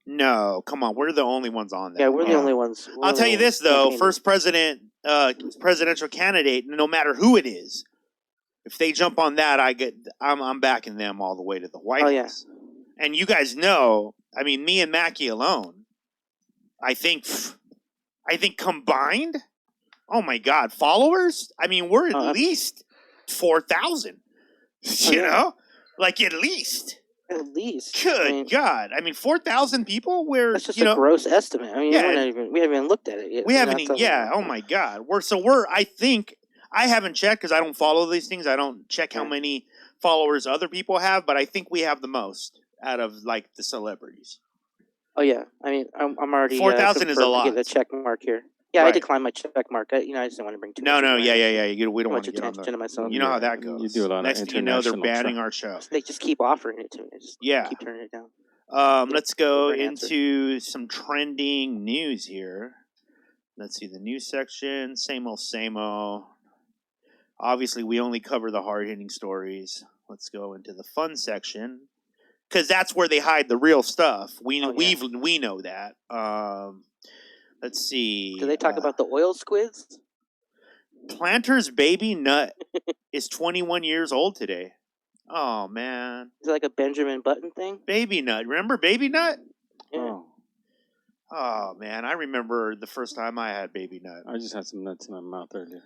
No, come on, we're the only ones on that. Yeah, we're the only ones. I'll tell you this though: first presidential candidate, no matter who it is, if they jump on that, I'm backing them all the way to the White House. Yeah. And you guys know, I mean, me and Mackie alone, I think combined, oh my God, followers. I mean, we're at least 4,000. You know, like at least. At least. Good God! I mean, 4,000 people. That's just a gross estimate. I mean, we haven't even looked at it yet. We haven't. Oh my God! We're. I think I haven't checked because I don't follow these things. I don't check how many followers other people have, but I think we have the most out of like the celebrities. Oh yeah, I mean, I'm already 4,000 is a lot. To get a check mark here. Yeah, right. I declined my check mark. I just didn't want to bring too much. No, yeah. We don't want to get attention to myself. You know how that goes. You do a lot Next of thing you know, they're banning our show. They just keep offering it to me. Keep turning it down. Let's go into some trending news here. Let's see the news section. Same old. Obviously, we only cover the hard-hitting stories. Let's go into the fun section because that's where they hide the real stuff. We know that. Let's see. Do they talk about the oil squids? Planter's baby nut is 21 years old today. Oh, man. Is it like a Benjamin Button thing? Baby nut. Remember baby nut? Yeah. Oh, man. I remember the first time I had baby nut. I just had some nuts in my mouth earlier.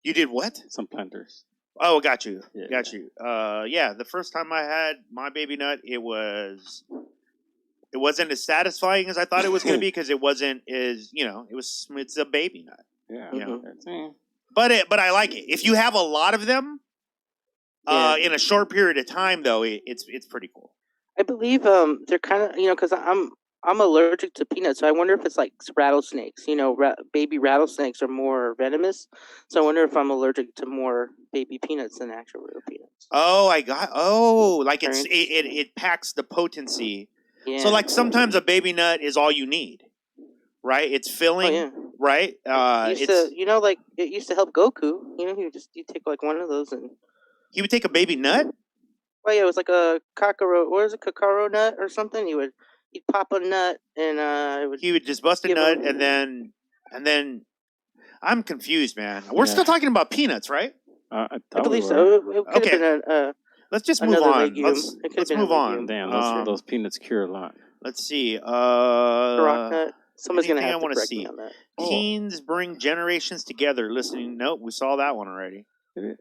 You did what? Some planters. Oh, got you. Yeah. Got you. The first time I had my baby nut, it wasn't as satisfying as I thought it was going to be because it wasn't as, it's a baby nut. Yeah. You know? But I like it. If you have a lot of them in a short period of time, though, it's pretty cool. I believe they're kind of, because I'm allergic to peanuts, so I wonder if it's like rattlesnakes. Baby rattlesnakes are more venomous, so I wonder if I'm allergic to more baby peanuts than actual real peanuts. Like it packs the potency. Yeah. So like sometimes a baby nut is all you need, right? It's filling, right? It used to help Goku. You take like one of those and he would take a baby nut. Well, yeah, it was like a cacao nut or something. He'd pop a nut and he would just bust a nut and then I'm confused, man. We're still talking about peanuts, right? I believe so. It could have been let's just move on. Let's move on. Damn, those peanuts cure a lot. Let's see. Rock nut. Someone's gonna have to correct me on that. Teens bring generations together. Listening. Nope, we saw that one already. Yeah.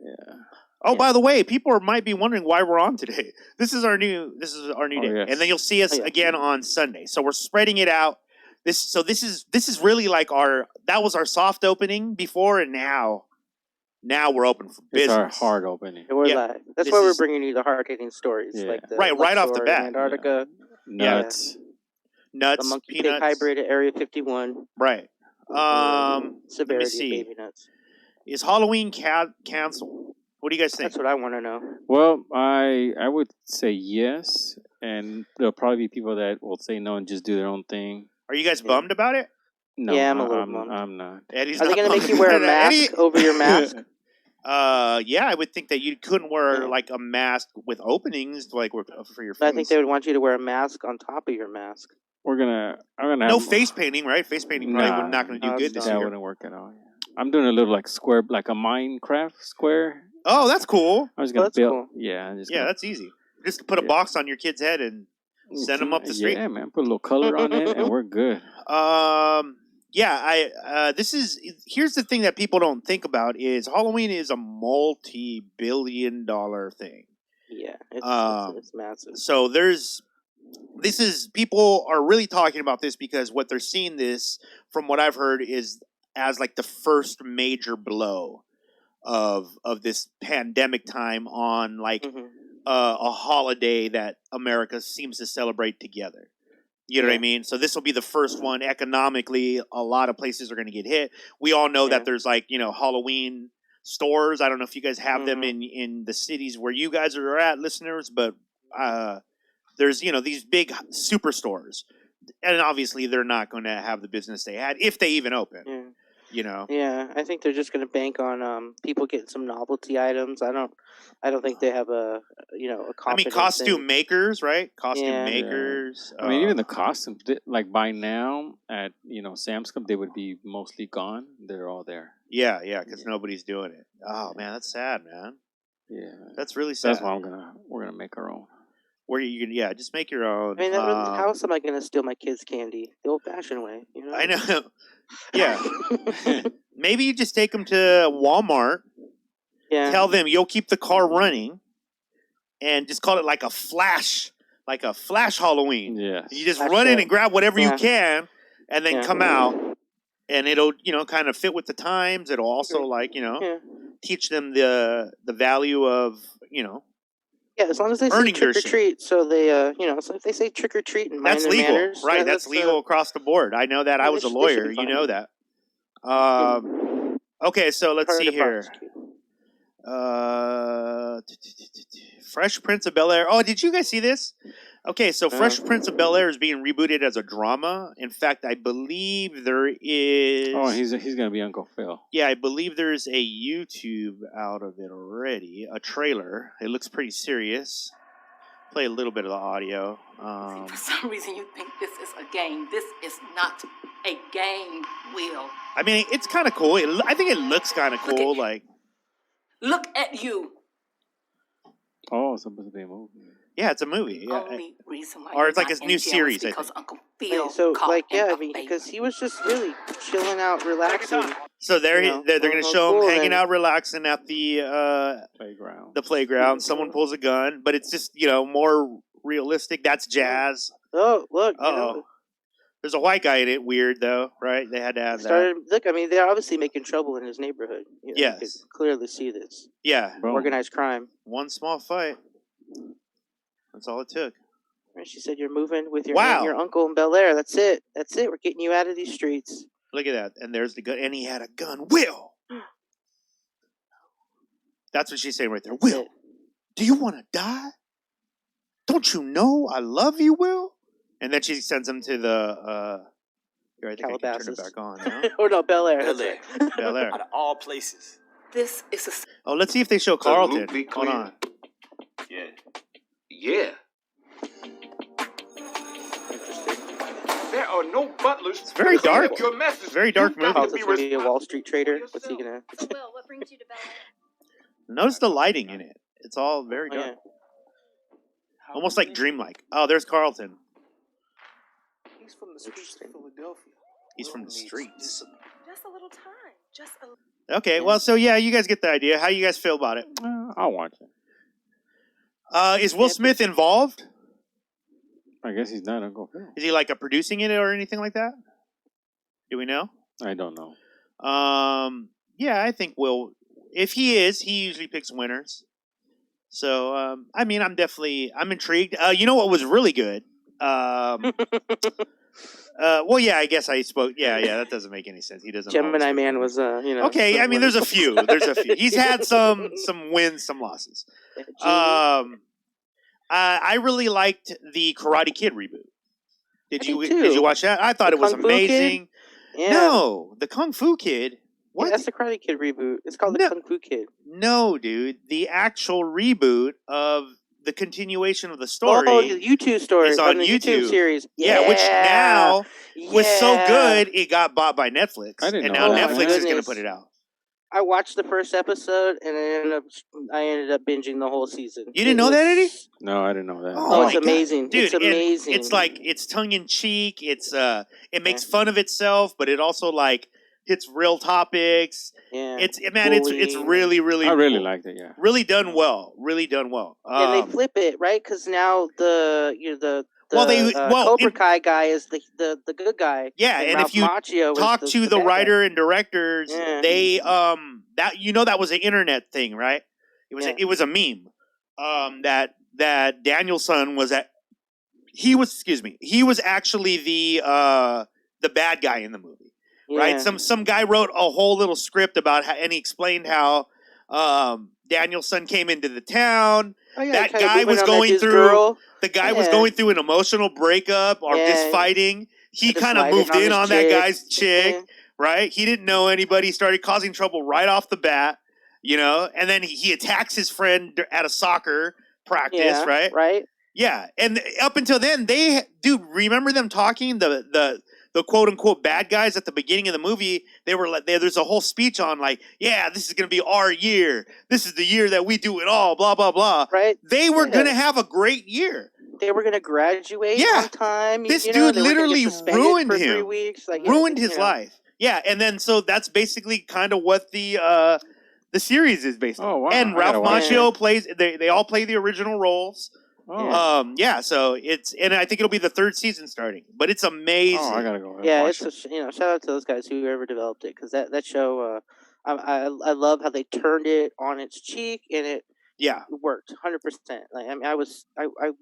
Oh, by the way, people might be wondering why we're on today. This is our new day, yes. And then you'll see us again on Sunday. So we're spreading it out. This is really like that was our soft opening before, and now we're open for business. It's our hard opening. We're live. That's why we're bringing you the hard-hitting stories, like the right off the bat. Antarctica, nuts, the monkey pig hybrid at Area 51. Right. Severity let me see. Baby nuts. Is Halloween canceled? What do you guys think? That's what I want to know. Well, I would say yes, and there'll probably be people that will say no and just do their own thing. Are you guys bummed about it? No, yeah, I'm a little bummed. I'm not. Eddie's Are they going to make you wear a mask over your mask? I would think that you couldn't wear like a mask with openings like for your face. I think they would want you to wear a mask on top of your mask. I'm gonna no face painting, right? Face painting probably not going to do good this year. That wouldn't work at all. Yeah. I'm doing a little like square, like a Minecraft square. Oh, that's cool. I was gonna build. Cool. Yeah, that's easy. Just put a box on your kid's head and send them up the street. Yeah, man. Put a little color on it, and we're good. Here's the thing that people don't think about is Halloween is a multi-billion-dollar thing. Yeah, it's massive. So people are really talking about this because what they're seeing this, from what I've heard, is as like the first major blow of this pandemic time on like Mhm. a holiday that America seems to celebrate together. You know what I Yeah. mean? So this will be the first one. Economically, a lot of places are going to get hit. We all know Yeah. that there's like, Halloween stores. I don't know if you guys have them Mhm. in the cities where you guys are at, listeners, but there's these big superstores, and obviously they're not going to have the business they had if they even open. Yeah. Yeah. Yeah, I think they're just going to bank on people getting some novelty items. I don't think they have a confidence costume in. makers, right? Costume Yeah. makers. I mean, even the costumes, like by now at Sam's Club, they would be mostly gone. They're all there. Yeah, because nobody's doing it. Oh man, that's sad, man. Yeah, that's really sad. That's why we're gonna make our own. Where you can, just make your own. I mean, how else am I going to steal my kids' candy the old-fashioned way? I know. Yeah. Maybe you just take them to Walmart. Yeah. Tell them you'll keep the car running, and just call it like a flash Halloween. Yeah. You just run in and grab whatever you can, and then come out, and it'll kind of fit with the times. It'll also teach them the value of Yeah, as long as they say trick or treat, so they so if they say trick or treat and mind that's their legal, manners, right? That's legal across the board. I know that. I was a lawyer. You know that. Okay, so let's see here. Fresh Prince of Bel-Air. Oh, did you guys see this? Okay, so Fresh Prince of Bel-Air is being rebooted as a drama. In fact, I believe there is. Oh, he's gonna be Uncle Phil. Yeah, I believe there's a YouTube out of it already. A trailer. It looks pretty serious. Play a little bit of the audio. For some reason, you think this is a game. This is not a game, Will. I mean, it's kind of cool. I think it looks kind of cool. Look at you. Oh, it's supposed to be a movie. Yeah, it's a movie. Yeah. Only reason why or it's like a new series, I think. Uncle Phil because he was just really chilling out, relaxing. So they're going to show him hanging out, relaxing at the playground. The playground. Someone pulls a gun, but it's just more realistic. That's jazz. Oh, look! There's a white guy in it. Weird though, right? They had to have that. Look, I mean, they're obviously making trouble in his neighborhood. Yes, you can clearly see this. Yeah, organized crime. One small fight. That's all it took. And she said, "You're moving with your aunt and your uncle in Bel-Air. That's it. We're getting you out of these streets." Look at that. And there's the gun. And he had a gun. Will. That's what she's saying right there. Will, do you want to die? Don't you know I love you, Will? And then she sends him to the here, I think I can turn it back on. No? Oh no, Bel-Air. Bel-Air. Bel-Air. Out of all places. This is a... Oh, let's see if they show Carlton. Hold on. Yeah. There are no butlers. It's very dark. It's very dark movie. Carlton's going to be a Wall Street trader. What's he going to... So, Will, what brings you to Bel-Air? Notice the lighting in it. It's all very dark. Almost like dreamlike. Oh, there's Carlton. He's from the streets of Philadelphia. He's from the streets. Just a little time. Just a... Okay, well, so yeah, you guys get the idea. How you guys feel about it? I'll watch it. Is Will Smith involved? I guess he's not Uncle Phil. Is he like producing it or anything like that? Do we know? I don't know. Yeah, I think Will. If he is, he usually picks winners. So, I mean, I'm intrigued. You know what was really good? Well, yeah, I guess I spoke. Yeah, that doesn't make any sense. He doesn't. Gemini Man was, Okay, I mean, there's a few. He's had some wins, some losses. I really liked the Karate Kid reboot. Did you watch that? I thought it was amazing. Yeah. No, the Kung Fu Kid. What? Yeah, that's the Karate Kid reboot. It's called the Kung Fu Kid. No, dude. The actual reboot of the continuation of the story. Oh, the YouTube story. Is on the YouTube series. Yeah, which now was so good it got bought by Netflix. I didn't know that. Now Netflix is going to put it out. I watched the first episode and I ended up binging the whole season. You didn't know that, Eddie? No, I didn't know that. Oh, it's amazing. Dude, it's amazing. It's like it's tongue in cheek. It's it makes fun of itself, but it also like hits real topics. Yeah. It's Bullying. really really I really cool. liked it. Yeah. Really done well. Really done well. And they flip it, right? Because now the Cobra Kai guy is the good guy. Yeah, and Ralph if you Macchio was talk to the bad writer guy. and directors, Yeah. they that that was an internet thing, right? It was a meme. That Danielson was he was actually the bad guy in the movie, right? Some guy wrote a whole little script about how, and he explained how Danielson came into the town. Oh, yeah, That guy was going through. The guy was going through an emotional breakup or just fighting. He kind of moved in on that guy's chick, right? He didn't know anybody. Started causing trouble right off the bat, and then he attacks his friend at a soccer practice, right? Right. Yeah, and up until then, remember them talking the quote unquote bad guys at the beginning of the movie? They were like, there's a whole speech on like, yeah, this is gonna be our year. This is the year that we do it all. Blah blah blah. Right. They were gonna have a great year. They were gonna graduate on time. This dude literally ruined for him. 3 weeks. Like, ruined his life. Yeah, and then so that's basically kind of what the series is based on. Oh wow! And Ralph Macchio plays. They all play the original roles. Oh. So and I think it'll be the 3rd season starting, but it's amazing. Oh, I gotta go. It's shout out to those guys who ever developed it, because that show, I love how they turned it on its cheek, and it worked 100%. Like, I mean, I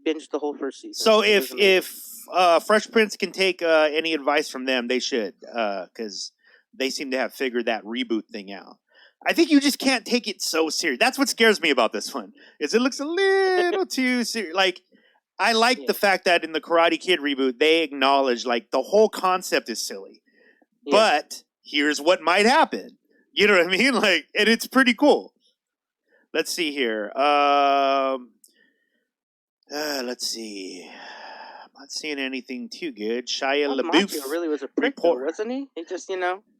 binged the whole 1st season. So if Fresh Prince can take any advice from them, they should, because they seem to have figured that reboot thing out. I think you just can't take it so serious. That's what scares me about this one. Is it looks a little too serious. Like, I like the fact that in the Karate Kid reboot, they acknowledge like the whole concept is silly, but here's what might happen. You know what I mean? Like, and it's pretty cool. Let's see here. Let's see. I'm not seeing anything too good. Shia LaBeouf really was a prick, though, wasn't he? He just,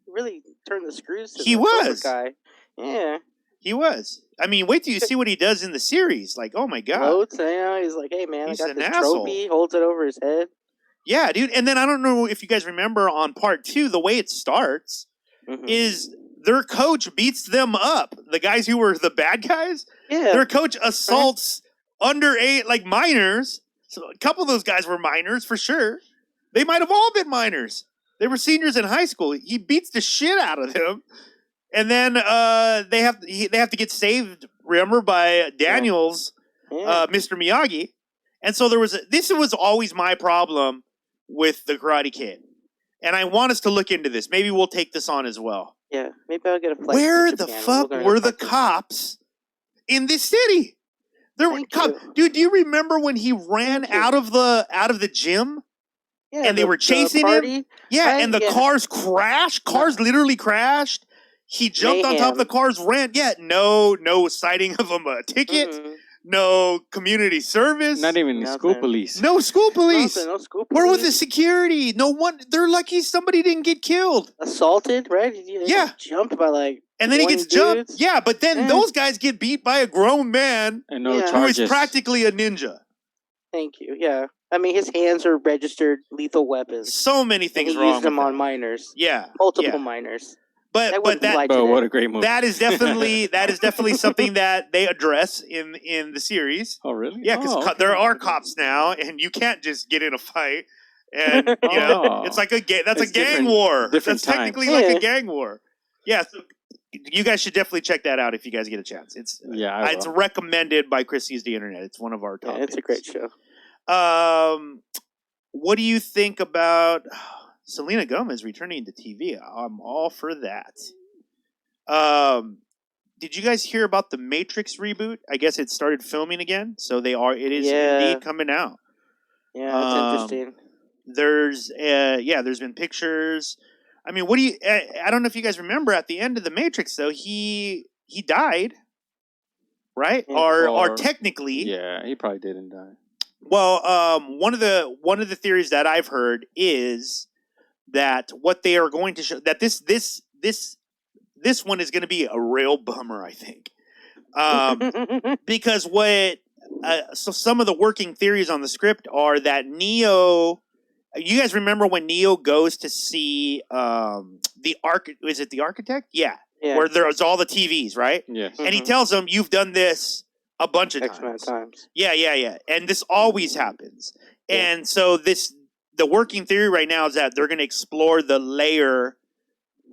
really turned the screws to he the was Cobra guy. Yeah. He was. I mean, wait till you see what he does in the series. Like, oh my god. Floats, he's like, hey man, He's I got an this asshole. trophy, holds it over his head. Yeah, dude. And then I don't know if you guys remember on part 2, the way it starts is their coach beats them up. The guys who were the bad guys, their coach assaults underage, like minors. So a couple of those guys were minors for sure. They might have all been minors. They were seniors in high school. He beats the shit out of them, and then they have to get saved. Remember, by Daniels, Mr. Miyagi. And so this was always my problem with the Karate Kid, and I want us to look into this. Maybe we'll take this on as well. Yeah, maybe I'll get a flight. Where the fuck were the cops in this city? There were cops. Dude, do you remember when he ran out of the gym? Yeah, and they were chasing him. Yeah, right? And the cars crashed. Cars literally crashed. He jumped on top of the cars, ran. Yeah, no citing of him a ticket. No community service. Not even the school police. No school police. No school police. Where was the security? No one. They're lucky somebody didn't get killed. Assaulted, right? Yeah. Jumped by like. And then he gets jumped. Yeah, but then those guys get beat by a grown man and no who is practically a ninja. Thank you. Yeah. I mean, his hands are registered lethal weapons. So many things and he wrong used them with on minors. Yeah. Multiple minors. But what a great movie. That is definitely something that they address in the series. Oh, really? Yeah, because there are cops now, and you can't just get in a fight. And it's like a gang war. That's technically like a gang war. Yeah, so you guys should definitely check that out if you guys get a chance. It's recommended by Chris Sees the Internet. It's one of our top. Yeah, it's a great show. What do you think about Selena Gomez returning to TV? I'm all for that. Did you guys hear about the Matrix reboot? I guess it started filming again, so it is indeed coming out. Yeah, that's interesting. There's been pictures. I mean, what do you? I don't know if you guys remember at the end of the Matrix, though he died, right? Or technically, yeah, he probably didn't die. Well, one of the theories that I've heard is that what they are going to show that this one is going to be a real bummer, I think, because so some of the working theories on the script are that Neo. You guys remember when Neo goes to see is it the architect? Yeah. Yeah. Where there's all the TVs, right? Yes. And he Mhm. tells them, "You've done this a bunch of X amount of times." times. Yeah. And this always happens. Yeah. And so the working theory right now is that they're going to explore the layer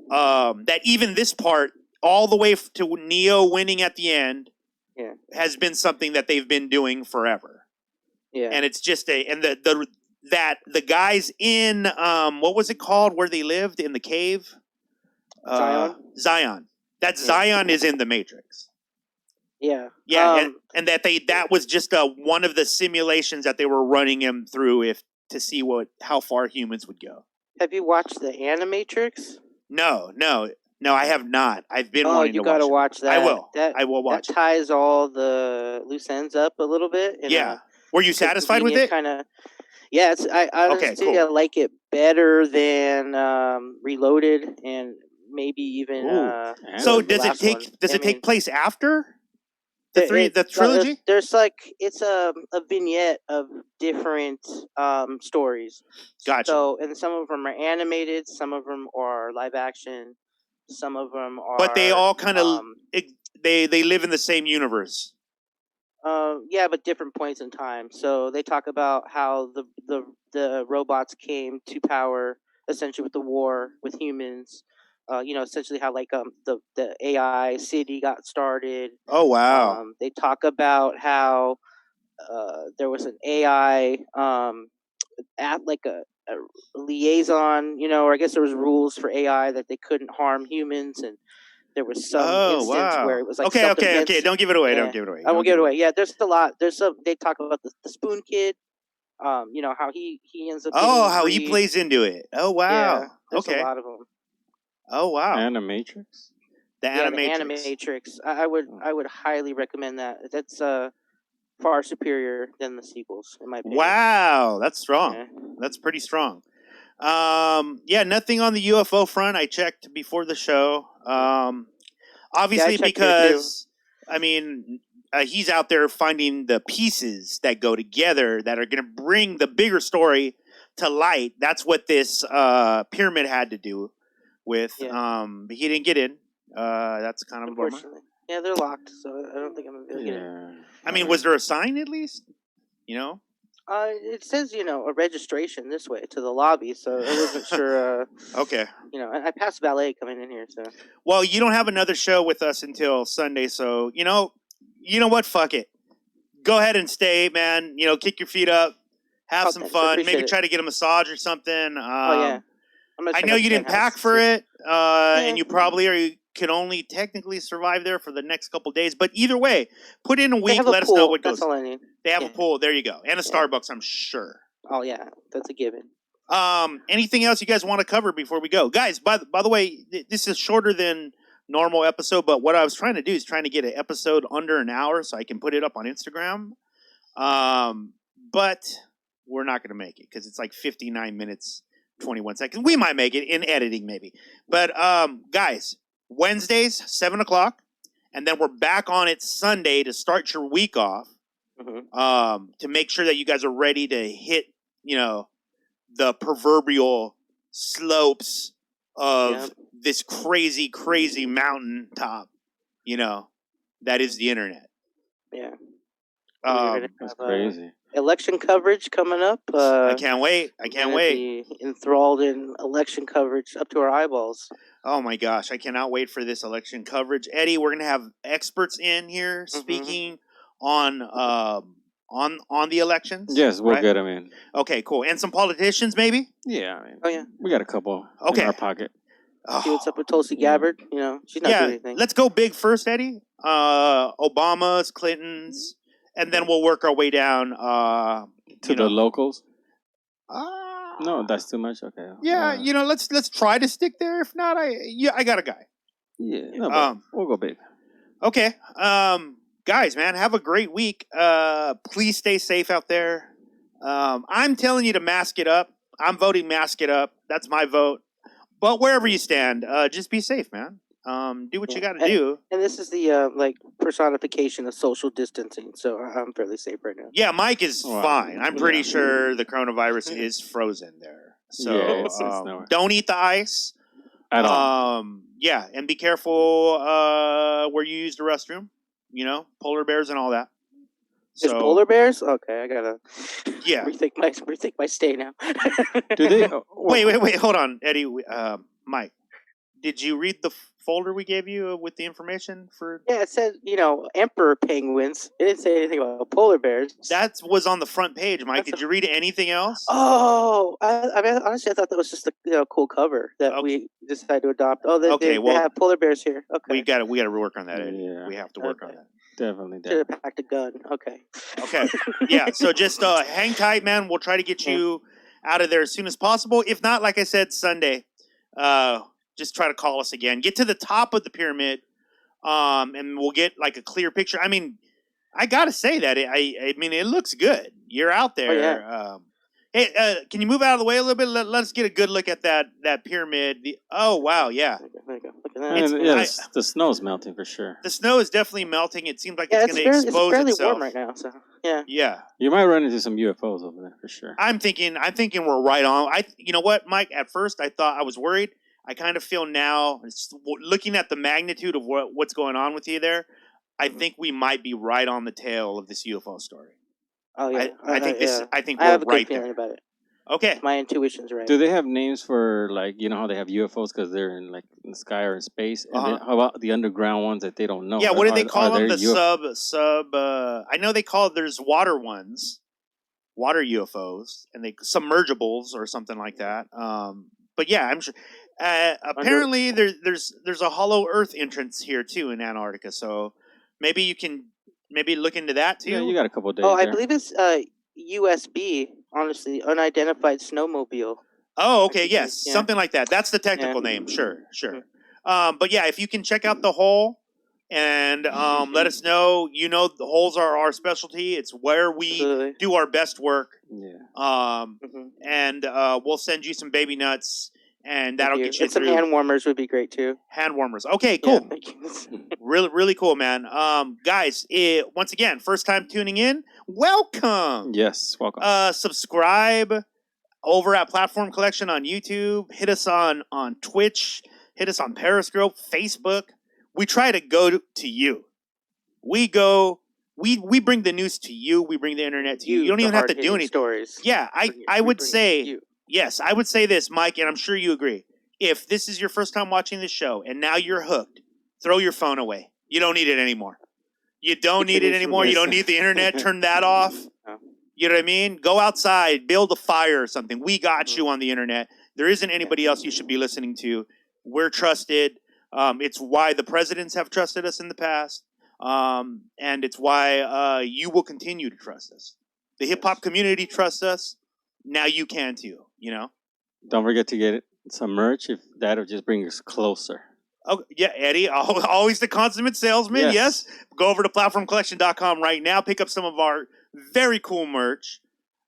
that even this part, all the way to Neo winning at the end, Yeah. has been something that they've been doing forever. Yeah. And it's just the guys in what was it called where they lived in the cave? Zion. That Yeah. Zion is in the Matrix. Yeah. Yeah, and that was just one of the simulations that they were running him through to see how far humans would go. Have you watched the Animatrix? No, I have not. I've been Oh, wanting you to gotta watch watch that. I will. That, I will watch that ties all the loose ends up a little bit. it. Yeah. Were you satisfied with it? Kinda, yeah, I honestly cool. I like it better than Reloaded and maybe even. So the does it last take? one. Does I it take mean, place after the trilogy? There's like it's a vignette of different stories. Gotcha. So and some of them are animated, some of them are live action, some of them are. But they all kind of they live in the same universe. Yeah, but different points in time. So they talk about how the robots came to power essentially with the war with humans. Essentially how like the AI city got started. Oh wow. They talk about how there was an AI at like a liaison, or I guess there was rules for AI that they couldn't harm humans, and there was some instance where it was like okay. Don't give it away. Yeah. Don't give it away. I won't give it away. Yeah, there's a lot. There's some. They talk about the Spoon Kid. How he ends up. How freed. he plays into it. Oh wow. Yeah, there's a lot of them. Oh wow. Animatrix. The Animatrix. The Animatrix. I would highly recommend that. That's far superior than the sequels, in my opinion. Wow, that's strong. Yeah. That's pretty strong. Nothing on the UFO front. I checked before the show. Obviously, because I mean, he's out there finding the pieces that go together that are going to bring the bigger story to light. That's what this pyramid had to do with. Yeah. But he didn't get in. That's kind of a bummer. Yeah, they're locked, so I don't think I'm gonna be able to get in. I mean, was there a sign at least? It says a registration this way to the lobby, so I wasn't sure. Okay. I passed valet coming in here, so. Well, you don't have another show with us until Sunday, so you know what? Fuck it. Go ahead and stay, man. Kick your feet up, have some fun. Maybe try to get a massage or something. Yeah. I know you didn't pack for it, and you probably can only technically survive there for the next couple days. But either way, put in a week. Let us know what goes. That's all I need. They have a pool. There you go, and a Starbucks, I'm sure. Oh yeah, that's a given. Anything else you guys want to cover before we go, guys? By the way, this is shorter than normal episode, but what I was trying to do is trying to get an episode under an hour so I can put it up on Instagram. But we're not going to make it because it's like 59 minutes, 21 seconds. We might make it in editing, maybe. But guys, Wednesdays 7:00, and then we're back on it Sunday to start your week off. Mm-hmm. To make sure that you guys are ready to hit, the proverbial slopes of this crazy, crazy mountain top, that is the internet. Yeah. That's crazy. Election coverage coming up. I can't wait. Be enthralled in election coverage up to our eyeballs. Oh my gosh, I cannot wait for this election coverage. Eddie, we're gonna have experts in here speaking on the elections. Yes, we'll get them in. Okay, cool. And some politicians, maybe. Yeah. Yeah. We got a couple in our pocket. See what's up with Tulsi Gabbard. She's not doing anything. Let's go big first, Eddie. Obama's, Clinton's, and then we'll work our way down to the locals. No, that's too much. Okay. Yeah, let's try to stick there. If not, I got a guy. Yeah. No, we'll go big. Okay. Guys, man, have a great week. Please stay safe out there. I'm telling you to mask it up. I'm voting mask it up. That's my vote. But wherever you stand, just be safe, man. Do what you got to do. And this is the personification of social distancing, so I'm fairly safe right now. Yeah, Mike is fine. I'm pretty sure the coronavirus is frozen there. So don't eat the ice. At all. Yeah, and be careful where you use the restroom. You know, polar bears and all that. Is So polar bears? Okay, I gotta Yeah. rethink my stay now. Do they? Wait, hold on, Eddie. Mike, did you read the folder we gave you with the information for? Yeah, it said emperor penguins. It didn't say anything about polar bears. That was on the front page, Mike. That's Did you read anything else? Oh, I mean, honestly, I thought that was just a cool cover that we decided to adopt. Oh, they have polar bears here. Okay, we got to work on that, Eddie. Yeah. We have to work on that. Definitely. Should have packed a gun. Okay. Yeah. So just hang tight, man. We'll try to get you out of there as soon as possible. If not, like I said, Sunday, just try to call us again. Get to the top of the pyramid, and we'll get like a clear picture. I mean, I gotta say that I mean it looks good. You're out there. Oh, Hey, can you move out of the way a little bit? Let's get a good look at that pyramid. Oh wow, yeah. There you go. Look at that. And, the snow's melting for sure. The snow is definitely melting. It seems like it's going to expose it's fairly itself. warm right now. So yeah. Yeah. You might run into some UFOs over there for sure. I'm thinking we're right on. You know what, Mike? At first, I thought I was worried. I kind of feel now, looking at the magnitude of what's going on with you there, I think we might be right on the tail of this UFO story. Oh yeah. I think this. I think I have we're a good right feeling there. about it. Okay. My intuition's right. Do they have names for, like, you know how they have UFOs because they're in the sky or in space? And then how about the underground ones that they don't know? Yeah, what do they call them? The sub. I know they call there's water ones, water UFOs, and they submergibles or something like that. But yeah, I'm sure. Apparently, there's a hollow Earth entrance here too in Antarctica. So maybe you can look into that too. Yeah, you got a couple of days. Oh, I there. believe it's USB. Honestly, unidentified snowmobile. Oh, okay, yes, something like that. That's the technical name. Sure. But yeah, if you can check out the hole and let us know. You know, the holes are our specialty. It's where we do our best work. Yeah. And we'll send you some baby nuts, and that'll get you and some hand warmers would be great too. Hand warmers. Okay, cool. Yeah, thank you. Really cool, man. Guys, once again, first time tuning in, welcome. Yes, welcome. Subscribe over at Platform Collection on YouTube. Hit us on Twitch. Hit us on Periscope, Facebook. We try to go to you. We bring the news to you. We bring the internet to you. You don't even have to do anything. Stories. Yeah, I would say, yes, I would say this, Mike, and I'm sure you agree. If this is your first time watching this show and now you're hooked, throw your phone away. You don't need it anymore. You don't need it anymore. You don't need the internet. Turn that off. You know what I mean? Go outside, build a fire or something. We got you on the internet. There isn't anybody else you should be listening to. We're trusted. It's why the presidents have trusted us in the past. And it's why you will continue to trust us. The hip-hop community trusts us. Now you can too, you know? Don't forget to get some merch. If that'll just bring us closer. Oh, yeah, Eddie, always the consummate salesman, yes. Go over to PlatformCollection.com right now. Pick up some of our very cool merch.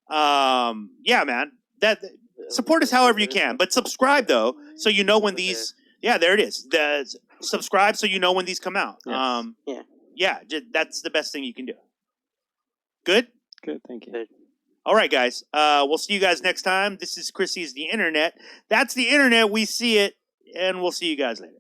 Yeah, man. Support us however you can. But subscribe, though, so you know when these... Yeah, there it is. Subscribe so you know when these come out. Yes. Yeah, that's the best thing you can do. Good? Good, thank you. All right, guys. We'll see you guys next time. This is Chrissy's The Internet. That's the Internet. We see it, and we'll see you guys later.